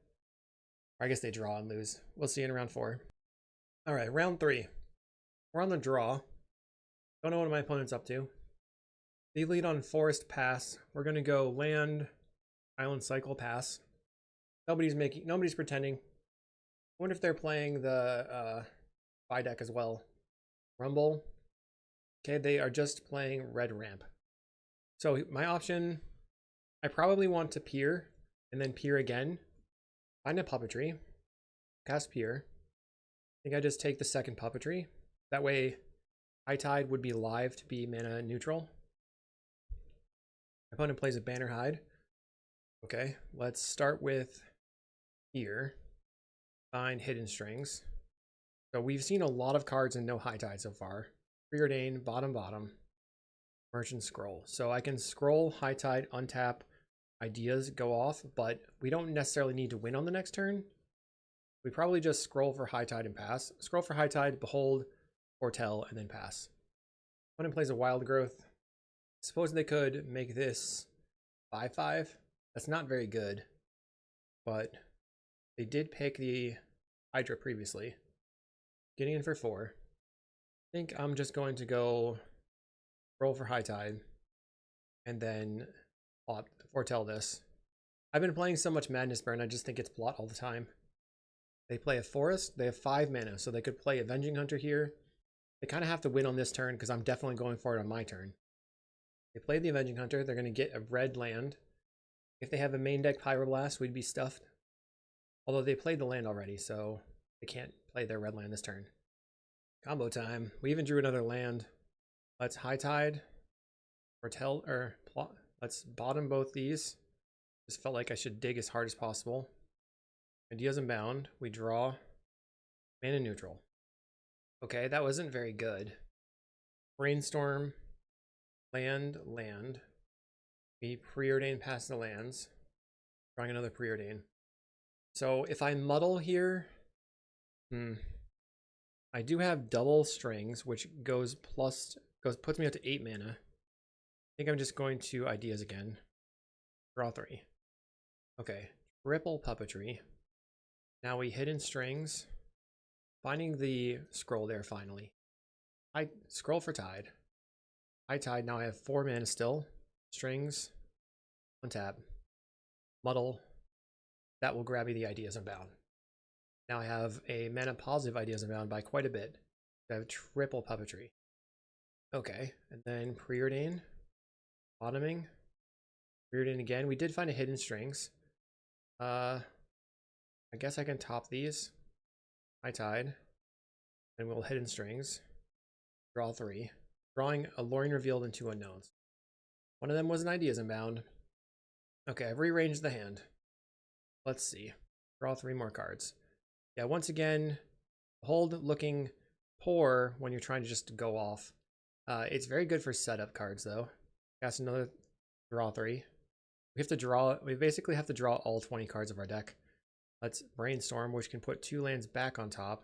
Or I guess they draw and lose. We'll see in round 4. All right, round 3. We're on the draw. Don't know what my opponent's up to. They lead on Forest Pass. We're going to go Land, Island Cycle Pass. Nobody's pretending. I wonder if they're playing the buy deck as well. Rumble. Okay, they are just playing Red Ramp. So my option, I probably want to peer and then peer again. Find a puppetry. Cast peer. I think I just take the second puppetry. That way High Tide would be live to be mana neutral. My opponent plays a Banner Hide. Okay, let's start with here. Find Hidden Strings. So we've seen a lot of cards and no High Tide so far. Preordain, bottom, Merchant Scroll. So I can scroll, High Tide, untap, ideas go off, but we don't necessarily need to win on the next turn. We probably just scroll for High Tide and pass. Scroll for High Tide, Behold, Foretell, and then pass. Opponent plays a Wild Growth. Suppose they could make this 5/5. That's not very good, but they did pick the Hydra previously. Getting in for 4. I think I'm just going to go roll for High Tide and then foretell this. I've been playing so much Madness Burn, I just think it's plot all the time. They play a Forest. They have 5 mana, so they could play Avenging Hunter here. They kind of have to win on this turn because I'm definitely going for it on my turn. They play the Avenging Hunter. They're going to get a red land. If they have a main deck Pyroblast, we'd be stuffed. Although they played the land already, so they can't play their red land this turn. Combo time. We even drew another land. Let's High Tide. or plot. Let's bottom both these. Just felt like I should dig as hard as possible. Ideas Unbound. We draw. Mana neutral. Okay, that wasn't very good. Brainstorm. Land. We preordain past the lands. Drawing another preordain. So if I muddle here, I do have double strings, which puts me up to 8 mana. I think I'm just going to ideas again. Draw 3. Okay, triple puppetry. Now we hidden strings. Finding the scroll there finally. I scroll for tide. I tide. Now I have 4 mana still. Strings. Untap. Muddle. That will grab me the Ideas Unbound. Now I have a mana positive Ideas Unbound by quite a bit. I have triple puppetry. Okay, and then preordain. Bottoming. Preordain again. We did find a hidden strings. I guess I can top these. High tide. And we'll hidden strings. Draw 3. Drawing a Lorien Revealed and 2 unknowns. One of them was an Ideas Unbound. Okay, I've rearranged the hand. Let's see. Draw 3 more cards. Yeah, once again, hold looking poor when you're trying to just go off. It's very good for setup cards though. Cast another draw 3. We basically have to draw all 20 cards of our deck. Let's Brainstorm, which can put 2 lands back on top.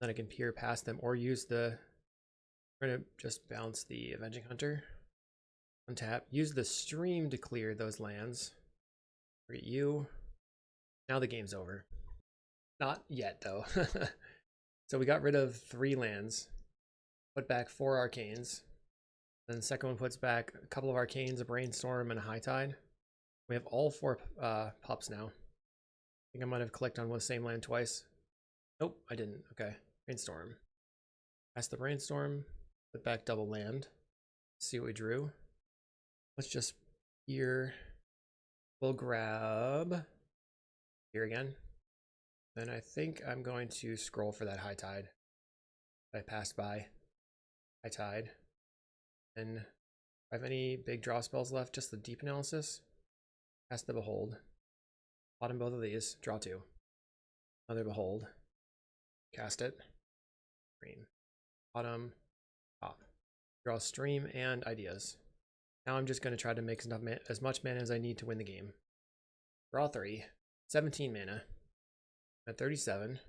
Then I can peer past them or use the... We're going to just bounce the Avenging Hunter. Untap. Use the Stream to clear those lands. Forget you. Now the game's over. Not yet, though. So we got rid of 3 lands. Put back 4 Arcanes. Then the second one puts back a couple of Arcanes, a Brainstorm, and a High Tide. We have all 4 pups now. I think I might have clicked on the same land twice. Nope, I didn't. Okay. Brainstorm. Cast the Brainstorm. Put back double land. See what we drew. Let's just here. We'll grab here again. Then I think I'm going to scroll for that High Tide that I passed by. High Tide. And if I have any big draw spells left, just the Deep Analysis. Cast the Behold. Bottom both of these. Draw 2. Another Behold. Cast it. Green. Bottom. Top. Draw Stream and Ideas. Now I'm just going to try to make as much mana as I need to win the game. Draw 3. 17 mana. At 37.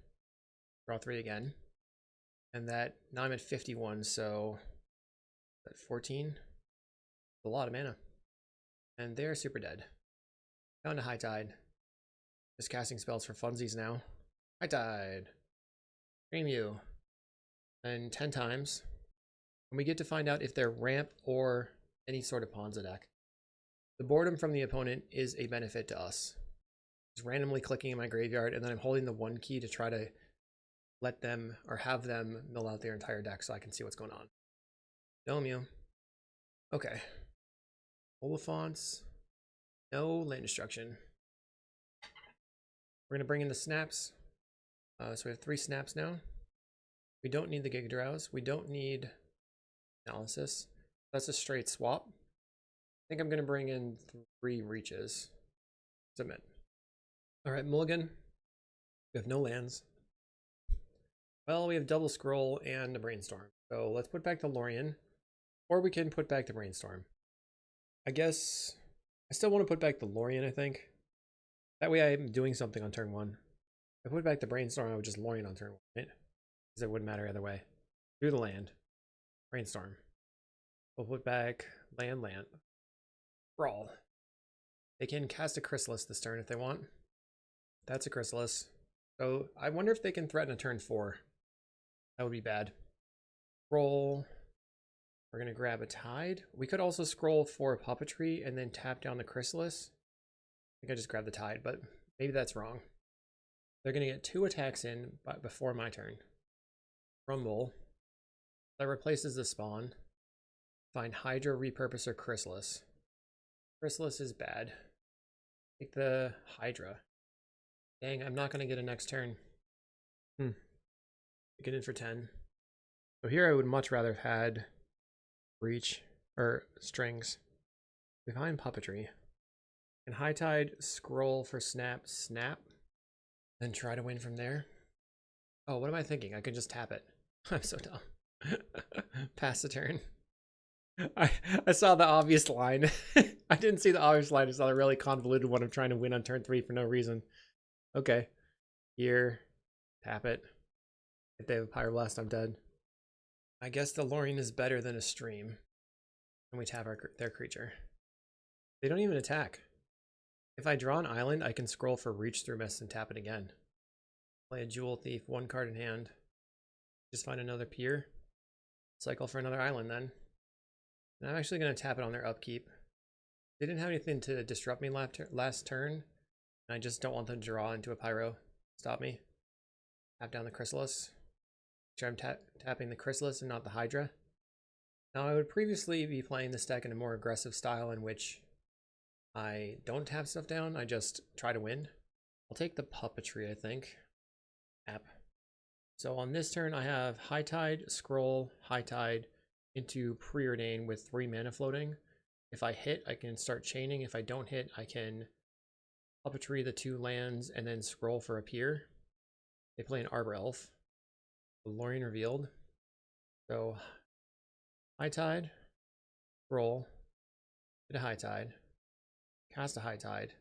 Draw 3 again. And now I'm at 51, so at 14. A lot of mana. And they're super dead. Down to High Tide. Just casting spells for funsies now. High Tide. Stream you. And 10 times. And we get to find out if they're ramp or any sort of Ponza deck. The boredom from the opponent is a benefit to us. Just randomly clicking in my graveyard, and then I'm holding the 1 key to try to let them or have them mill out their entire deck so I can see what's going on. Dome you. Okay. Oliphants. No land destruction. We're going to bring in the snaps. So we have 3 snaps now. We don't need the Giga Drowse. We don't need analysis. That's a straight swap. I think I'm going to bring in 3 reaches. Submit. All right, mulligan. We have no lands. Well, we have double scroll and a Brainstorm. So let's put back the Lorien, or we can put back the Brainstorm. I guess I still want to put back the Lorien, I think. That way I'm doing something on turn 1. If I put back the Brainstorm, I would just Lorien on turn 1, right? Because it wouldn't matter either way. Do the land. Brainstorm. We'll put back land. Brawl. They can cast a Chrysalis this turn if they want. That's a Chrysalis. So I wonder if they can threaten a turn 4. That would be bad. Roll. We're going to grab a Tide. We could also scroll for Puppetry and then tap down the Chrysalis. I think I just grabbed the Tide, but maybe that's wrong. They're going to get 2 attacks in before my turn. Rumble. That replaces the spawn. Find Hydra, Repurposer, Chrysalis. Chrysalis is bad. Take the Hydra. Dang, I'm not going to get a next turn. Get in for 10. So here I would much rather have had Breach or strings. Behind puppetry. And high tide, scroll for snap, snap. Then try to win from there. Oh, what am I thinking? I could just tap it. I'm so dumb. Pass the turn. I saw the obvious line. I didn't see the obvious line. I saw the really convoluted one of trying to win on turn 3 for no reason. Okay. Here. Tap it. If they have a Pyroblast, I'm dead. I guess the Lorien is better than a stream. And we tap their creature. They don't even attack. If I draw an island, I can scroll for Reach Through Mist and tap it again. Play a Jewel Thief, 1 card in hand. Just find another pier. Cycle for another island then. And I'm actually going to tap it on their upkeep. They didn't have anything to disrupt me last turn. And I just don't want them to draw into a Pyro. Stop me. Tap down the Chrysalis. Make sure I'm tapping the Chrysalis and not the Hydra. Now I would previously be playing this deck in a more aggressive style in which I don't tap stuff down, I just try to win. I'll take the Puppetry, I think. Tap. So on this turn I have High Tide, Scroll, High Tide into Preordain with 3 mana floating. If I hit, I can start chaining. If I don't hit, I can Puppetry the 2 lands and then scroll for a pier. They play an Arbor Elf. Lorien revealed. So High Tide, Scroll, hit a High Tide, cast a High Tide.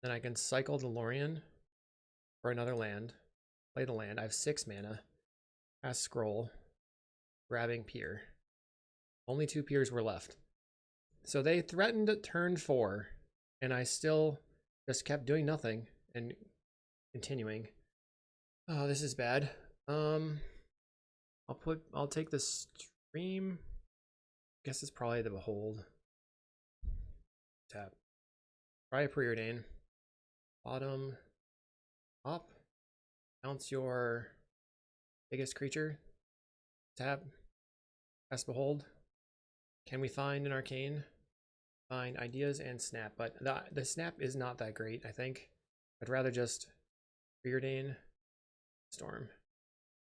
Then I can cycle the Lorien for another land. Play the land. I have 6 mana. Cast Scroll, grabbing pier. Only 2 piers were left. So they threatened at turn 4, and I still just kept doing nothing and continuing. Oh, this is bad. I'll take the stream. I guess it's probably the Behold. Tap. Try a Preordain. Bottom. Top. Bounce your biggest creature. Tap. Cast Behold. Can we find an Arcane? Find Ideas and Snap, but the Snap is not that great, I think. I'd rather just Preordain. Storm.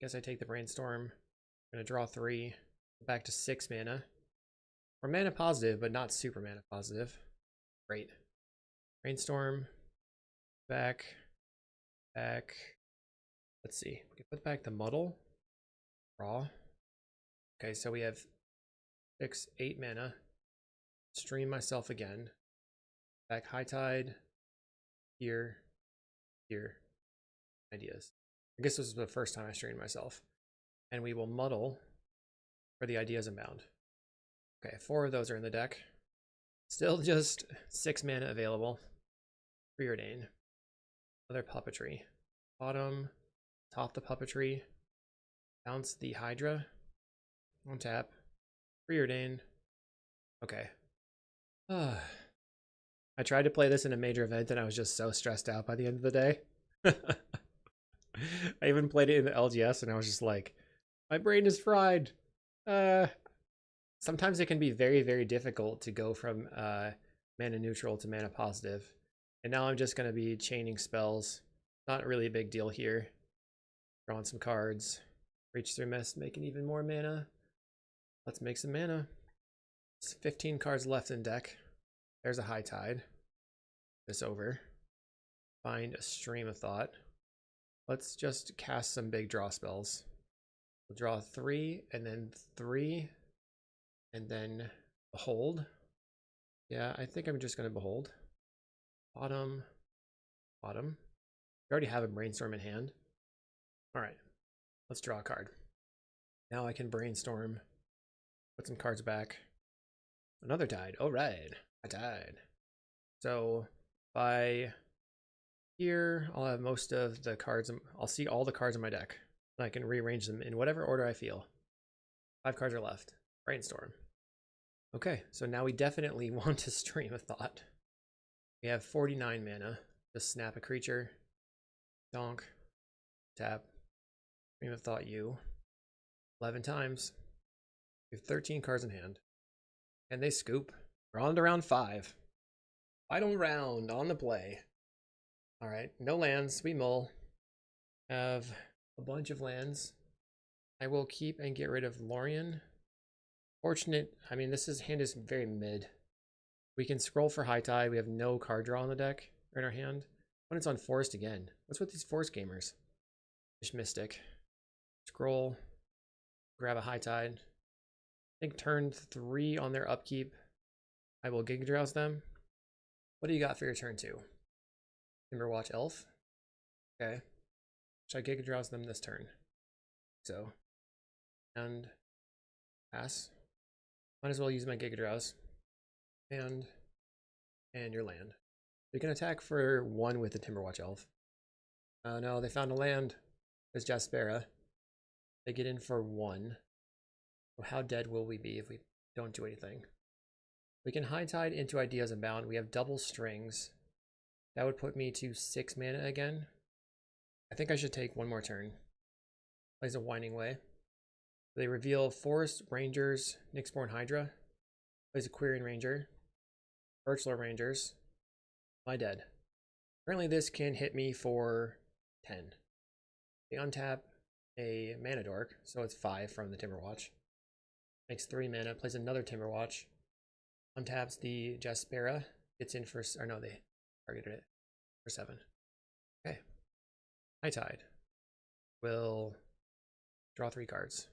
Guess I take the Brainstorm. I'm gonna draw 3. Back to 6 mana. We're mana positive, but not super mana positive. Great. Brainstorm. Back. Back. Let's see. We can put back the Muddle. Draw. Okay, so we have 6, 8 mana. Stream myself again. Back High Tide. Here. Here. Ideas. I guess this is the first time I streamed myself. And we will Muddle for the Ideas Inbound. Okay, 4 of those are in the deck. Still just 6 mana available. Preordain. Another Puppetry. Bottom. Top the Puppetry. Bounce the Hydra. On tap. Preordain. Okay. I tried to play this in a major event and I was just so stressed out by the end of the day. I even played it in the LGS and I was just like, my brain is fried. Sometimes it can be very, very difficult to go from mana neutral to mana positive. And now I'm just going to be chaining spells. Not really a big deal here. Drawing some cards. Reach Through Mist, making even more mana. Let's make some mana. It's 15 cards left in deck. There's a High Tide. This over. Find a Stream of Thought. Let's just cast some big draw spells. We'll draw 3 and then 3 and then Behold. Yeah, I think I'm just going to Behold. Bottom. Bottom. We already have a Brainstorm in hand. All right, let's draw a card. Now I can Brainstorm. Put some cards back. Another Tide. All right, I died. So by here, I'll have most of the cards. I'll see all the cards in my deck. And I can rearrange them in whatever order I feel. 5 cards are left. Brainstorm. Okay, so now we definitely want to Stream of Thought. We have 49 mana. Just snap a creature. Donk. Tap. Stream of Thought you. 11 times. We have 13 cards in hand. And they scoop. We're on to round 5. Final round on the play. Alright, no lands. We mull. Have a bunch of lands. I will keep and get rid of Lorien. Fortunate, I mean, hand is very mid. We can scroll for high tide. We have no card draw on the deck or in our hand. When it's on forest again. What's with these forest gamers? Just Mystic. Scroll. Grab a high tide. I think turn 3 on their upkeep. I will Giga Drowse them. What do you got for your turn 2? Timberwatch Elf. Okay. Should I Giga Drowse them this turn? So. And pass. Might as well use my Giga Drowse. And your land. We can attack for 1 with the Timberwatch Elf. Oh no, they found a land. There's Jaspera. They get in for 1. So how dead will we be if we don't do anything? We can high tide into Ideas Unbound. We have double strings. That would put me to 6 mana again. I think I should take 1 more turn. Plays a Winding Way. They reveal Forest Rangers, Nyxborn Hydra. Plays a Quirion Ranger. Birchlore Rangers. Am I dead? Currently this can hit me for 10. They untap a Mana Dork, so it's 5 from the Timberwatch. Makes 3 mana, plays another Timberwatch. Untaps the Jaspera, gets in for, or no, they targeted it for 7. Okay. High Tide. Will draw 3 cards.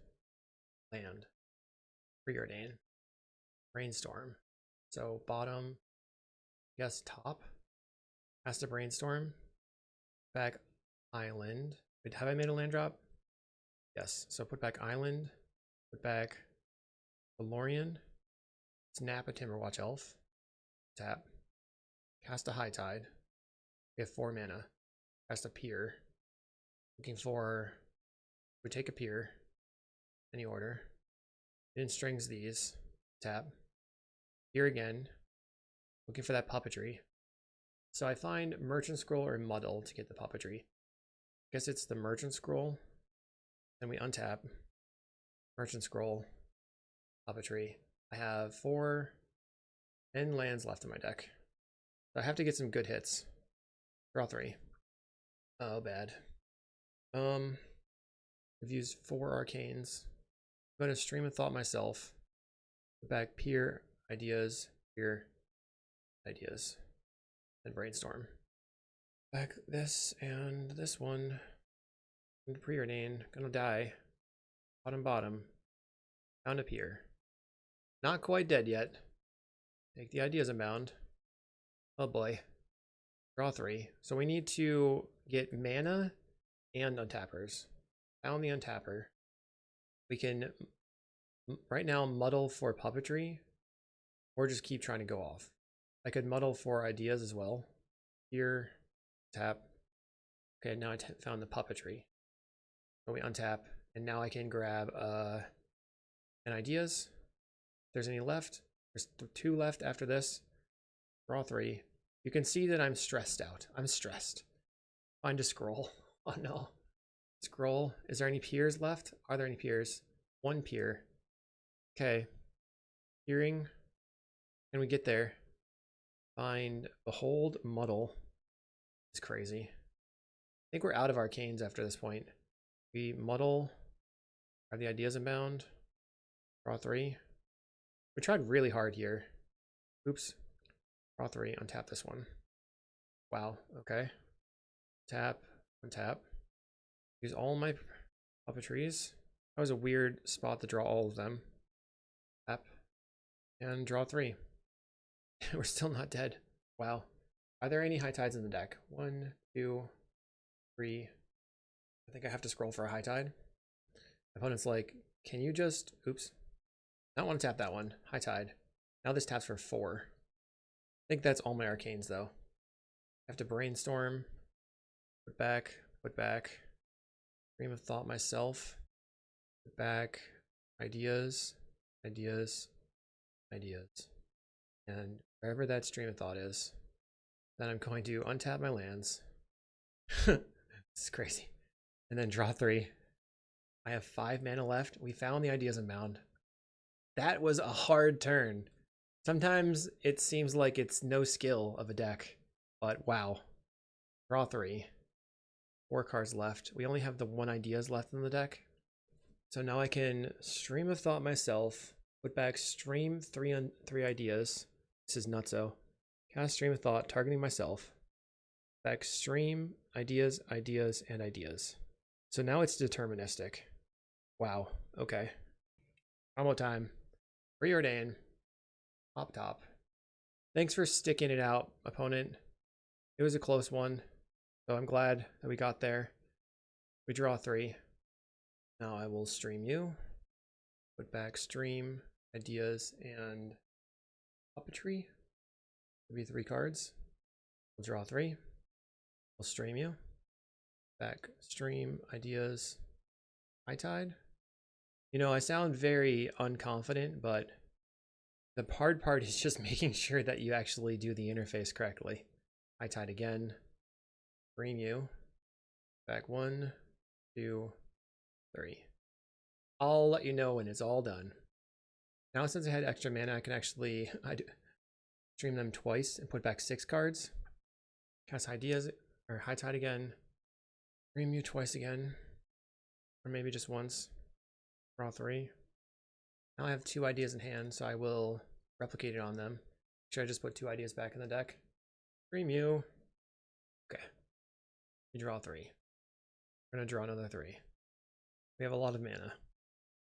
Land. Preordain. Brainstorm. So bottom, yes, top. Has to Brainstorm. Back Island. Wait, have I made a land drop? Yes. So put back Island. Put back Valorian. Snap a Timberwatch Elf. Tap. Cast a High Tide. We have 4 mana. Cast a Pier. Looking for. We take a Pier. Any order. Then strings these. Tap. Pier again. Looking for that puppetry. So I find Merchant Scroll or Muddle to get the puppetry. I guess it's the Merchant Scroll. Then we untap. Merchant Scroll. Puppetry. I have 4 lands left in my deck. So I have to get some good hits. Draw 3. Oh, bad. I've used 4 arcanes. I'm going to Stream of Thought myself. Put back Pier, Ideas, Pier, Ideas, and Brainstorm. Back this and this one. And Preordain. Gonna die. Bottom. Found a Pier. Not quite dead yet. Take the Ideas Unbound. Oh boy. Draw 3. So we need to get mana and untappers. Found the untapper. We can right now muddle for puppetry or just keep trying to go off. I could muddle for ideas as well. Here, tap. Okay, now I found the puppetry. So we untap, and now I can grab an ideas. If there's any left, there's 2 left after this. Draw 3. You can see that I'm stressed out. I'm stressed. Find a scroll. Oh no. Scroll. Is there any piers left? Are there any piers? 1 pier. Okay. Peering. Can we get there? Find Behold Muddle. It's crazy. I think we're out of arcanes after this point. We muddle. Have the Ideas Unbound. Draw 3. We tried really hard here. Oops. Draw 3. Untap this one. Wow. Okay. Tap. Untap. Use all my puppetries. That was a weird spot to draw all of them. Tap. And draw 3. We're still not dead. Wow. Are there any high tides in the deck? 1, 2, 3. I think I have to scroll for a high tide. My opponent's like, can you just, oops. Not want to tap that one. High tide. Now this taps for 4. I think that's all my arcanes though. I have to Brainstorm. Put back. Stream of Thought myself. Put back. Ideas. And wherever that Stream of Thought is, then I'm going to untap my lands. This is crazy. And then draw 3. I have 5 mana left. We found the Ideas Unbound. That was a hard turn. Sometimes it seems like it's no skill of a deck, but wow. Draw 3. 4 cards left. We only have the 1 ideas left in the deck. So now I can Stream of Thought myself, Put back stream three ideas. This is nutso. Cast stream of thought, targeting myself. Back stream, ideas, ideas, and ideas. So now it's deterministic. Wow, okay. Combo time. Preordain. Pop top. Thanks for sticking it out, opponent. It was a close one, so I'm glad that we got there. We draw 3. Now I will stream you. Put back stream, ideas, and puppetry. Maybe 3 cards. We'll draw 3. We'll stream you. Back stream, ideas, high tide. You know, I sound very unconfident, but the hard part is just making sure that you actually do the interface correctly. High tide again. Stream you. Back 1, 2, 3. I'll let you know when it's all done. Now since I had extra mana, I can actually stream them twice and put back 6 cards. Cast ideas or high tide again. Stream you twice again. Or maybe just once. Draw 3. Now I have 2 ideas in hand, so I will replicate it on them. Make sure I just put 2 ideas back in the deck. Stream you. Okay. You draw 3. We're gonna draw another 3. We have a lot of mana.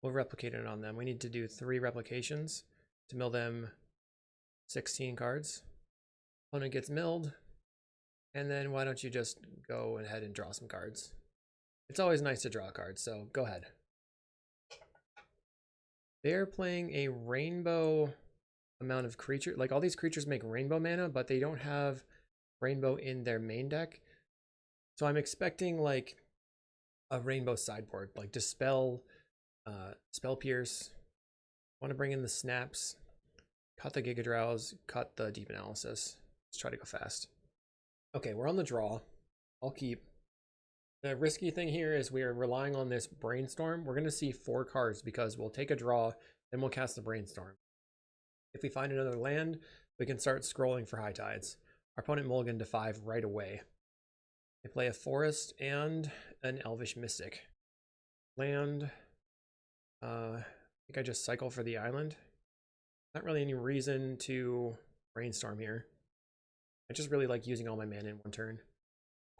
We'll replicate it on them. We need to do 3 replications to mill them 16 cards. Opponent gets milled. And then why don't you just go ahead and draw some cards? It's always nice to draw cards, so go ahead. They're playing a rainbow amount of creature. Like all these creatures make rainbow mana, but they don't have rainbow in their main deck. So I'm expecting like a rainbow sideboard, like Dispel, Spell Pierce. Want to bring in the snaps, cut the Giga Drowse, cut the Deep Analysis. Let's try to go fast. Okay, we're on the draw. I'll keep. The risky thing here is we are relying on this Brainstorm. We're going to see 4 cards because we'll take a draw, then we'll cast the Brainstorm. If we find another land, we can start scrolling for high tides. Our opponent mulliganed to 5 right away. They play a forest and an Elvish Mystic. Land. I think I just cycle for the island. Not really any reason to Brainstorm here. I just really like using all my mana in one turn.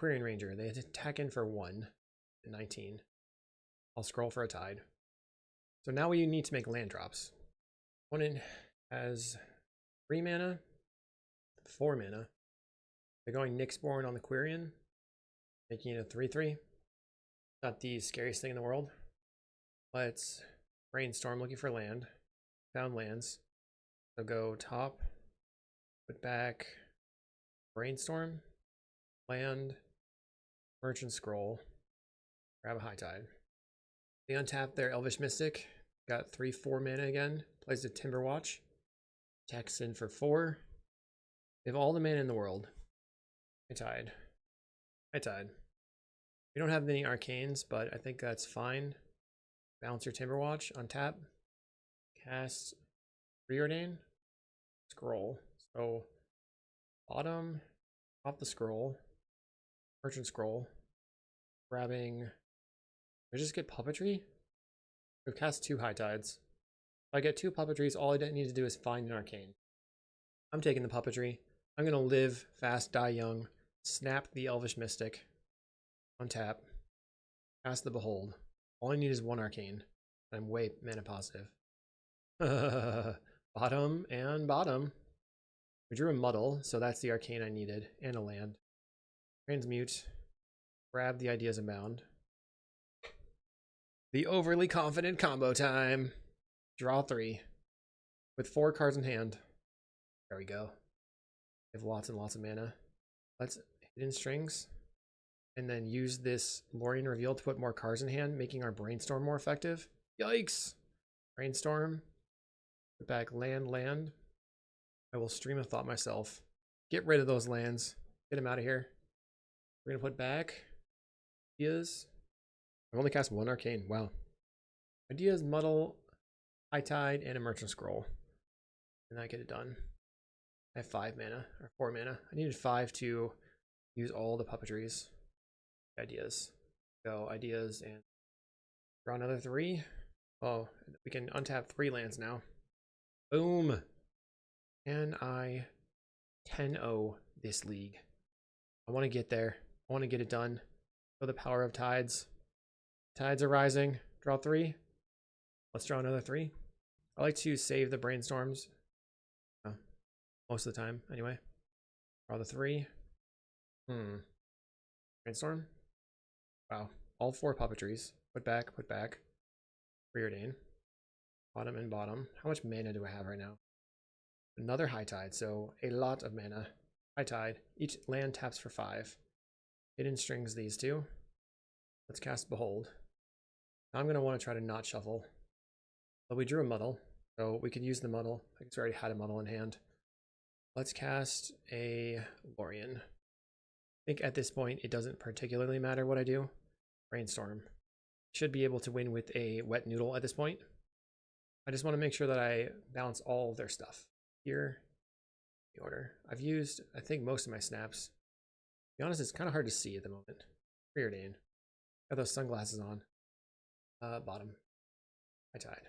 Quirion Ranger, they attack in for 1 and 19. I'll scroll for a tide. So now we need to make land drops. Opponent has 3 mana, 4 mana. They're going Nyxborn on the Quirion, making it a 3/3. Not the scariest thing in the world. Let's Brainstorm looking for land. Found lands. So go top, put back Brainstorm, land, Merchant Scroll, grab a high tide. They untap their Elvish Mystic, got 3/4 mana again, plays a Timberwatch, attacks in for 4. They have all the mana in the world. High tide. High tide. We don't have any arcanes, but I think that's fine. Bounce your Timberwatch, untap, cast Preordain, scroll. So bottom, top the scroll, Merchant Scroll, grabbing. I just get puppetry. We've cast 2 high tides. If I get 2 puppetries, all I need to do is find an arcane. I'm taking the puppetry. I'm gonna live fast, die young, snap the Elvish Mystic, untap, cast the Behold. All I need is 1 arcane. I'm way mana positive. Bottom and bottom. We drew a Muddle, so that's the arcane I needed, and a land. Transmute. Grab the Ideas Abound. The overly confident combo time. Draw 3. With 4 cards in hand. There we go. We have lots and lots of mana. Let's Hidden Strings. And then use this Lorien Reveal to put more cards in hand, making our Brainstorm more effective. Yikes! Brainstorm. Put back land. I will Stream of Thought myself. Get rid of those lands. Get them out of here. We're going to put back Ideas. I've only cast 1 arcane. Wow. Ideas, Muddle, High Tide, and a Merchant Scroll. And I get it done. I have 5 mana, or 4 mana. I needed 5 to use all the puppetries. Ideas. Go Ideas and draw another 3. Oh, we can untap 3 lands now. Boom. Can I 10-0 this league? I want to get there. I want to get it done. For the power of tides. Tides are rising. Draw 3. Let's draw another 3. I like to save the brainstorms. Most of the time, anyway. Draw the 3. Brainstorm. Wow. All 4 puppetries. Put back. Preordain. Bottom and bottom. How much mana do I have right now? Another high tide, so a lot of mana. High tide. Each land taps for 5. Hidden strings these 2. Let's cast Behold. Now I'm going to want to try to not shuffle. But we drew a muddle, so we could use the muddle. I guess we already had a muddle in hand. Let's cast a Lorien. I think at this point it doesn't particularly matter what I do. Brainstorm. Should be able to win with a Wet Noodle at this point. I just want to make sure that I balance all of their stuff. Here, the order. I've used, I think, most of my snaps. To be honest, it's kind of hard to see at the moment. Preordain. Got those sunglasses on. Bottom. High tide.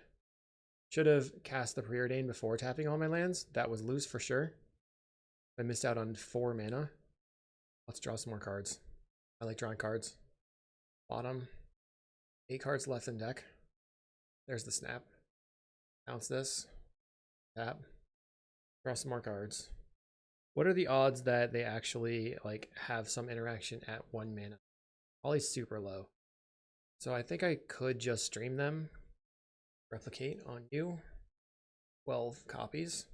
Should have cast the Preordain before tapping all my lands. That was loose for sure. I missed out on 4 mana. Let's draw some more cards. I like drawing cards. Bottom. 8 cards left in deck. There's the snap. Bounce this. Tap. Draw some more cards. What are the odds that they actually like have some interaction at 1 mana? Probably super low. So I think I could just stream them. Replicate on you. 12 copies.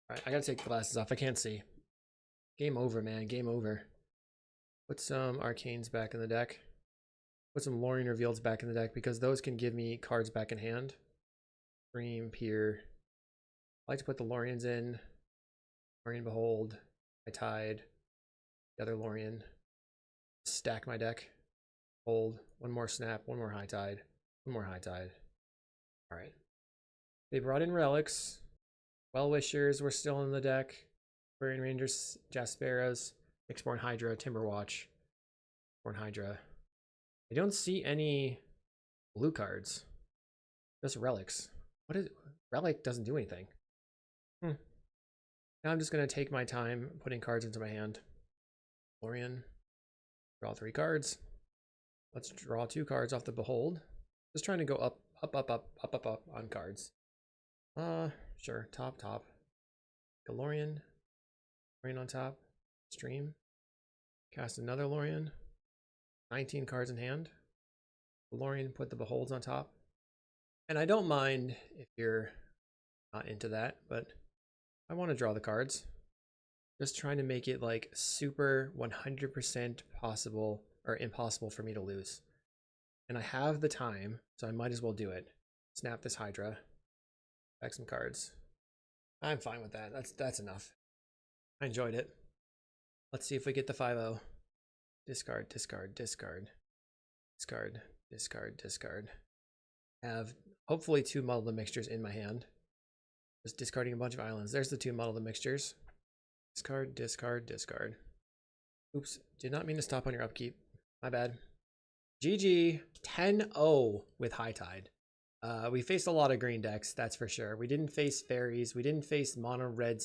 Alright, I gotta take the glasses off. I can't see. Game over, man. Game over. Put some Arcanes back in the deck. Put some Lorien Reveals back in the deck because those can give me cards back in hand. Stream, Pier. I like to put the Loriens in. Lorien Behold. I tied. The other Lorien. Stack my deck. Hold. One more snap. One more high tide. One more high tide. Alright. They brought in relics. Well-Wishers were still in the deck. Aquarian Rangers, Jasperas, Mixborn Hydra, Timberwatch, Born Hydra. I don't see any blue cards. Just relics. What is relic doesn't do anything. Now I'm just gonna take my time putting cards into my hand. Lorien. Draw 3 cards. Let's draw 2 cards off the Behold. Just trying to go up on cards. Sure. Top. Lorien. Lorien on top. Stream. Cast another Lorien. 19 cards in hand. Lorien, put the Beholds on top. And I don't mind if you're not into that, but I want to draw the cards. Just trying to make it like super 100% possible or impossible for me to lose. And I have the time, so I might as well do it. Snap this Hydra. Back some cards. I'm fine with that. That's enough. I enjoyed it. Let's see if we get the 5-0. Discard. Have hopefully 2 muddled mixtures in my hand. Just discarding a bunch of islands. There's the 2 muddled mixtures. Discard. Oops, did not mean to stop on your upkeep. My bad. GG. 10-0 with High Tide. We faced a lot of green decks, that's for sure. We didn't face fairies. We didn't face mono red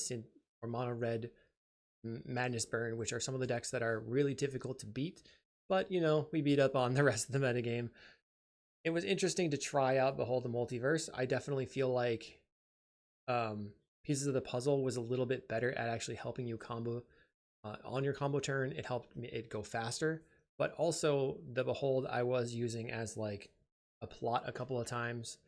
or mono red Madness Burn, which are some of the decks that are really difficult to beat. But, you know, we beat up on the rest of the metagame. It was interesting to try out Behold the Multiverse. I definitely feel like Pieces of the Puzzle was a little bit better at actually helping you combo on your combo turn. It helped it go faster. But also the Behold I was using as like a plot a couple of times.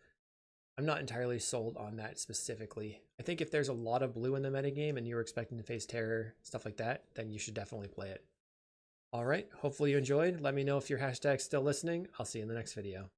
I'm not entirely sold on that specifically. I think if there's a lot of blue in the metagame and you're expecting to face terror, stuff like that, then you should definitely play it. All right, hopefully you enjoyed. Let me know if your hashtag's still listening. I'll see you in the next video.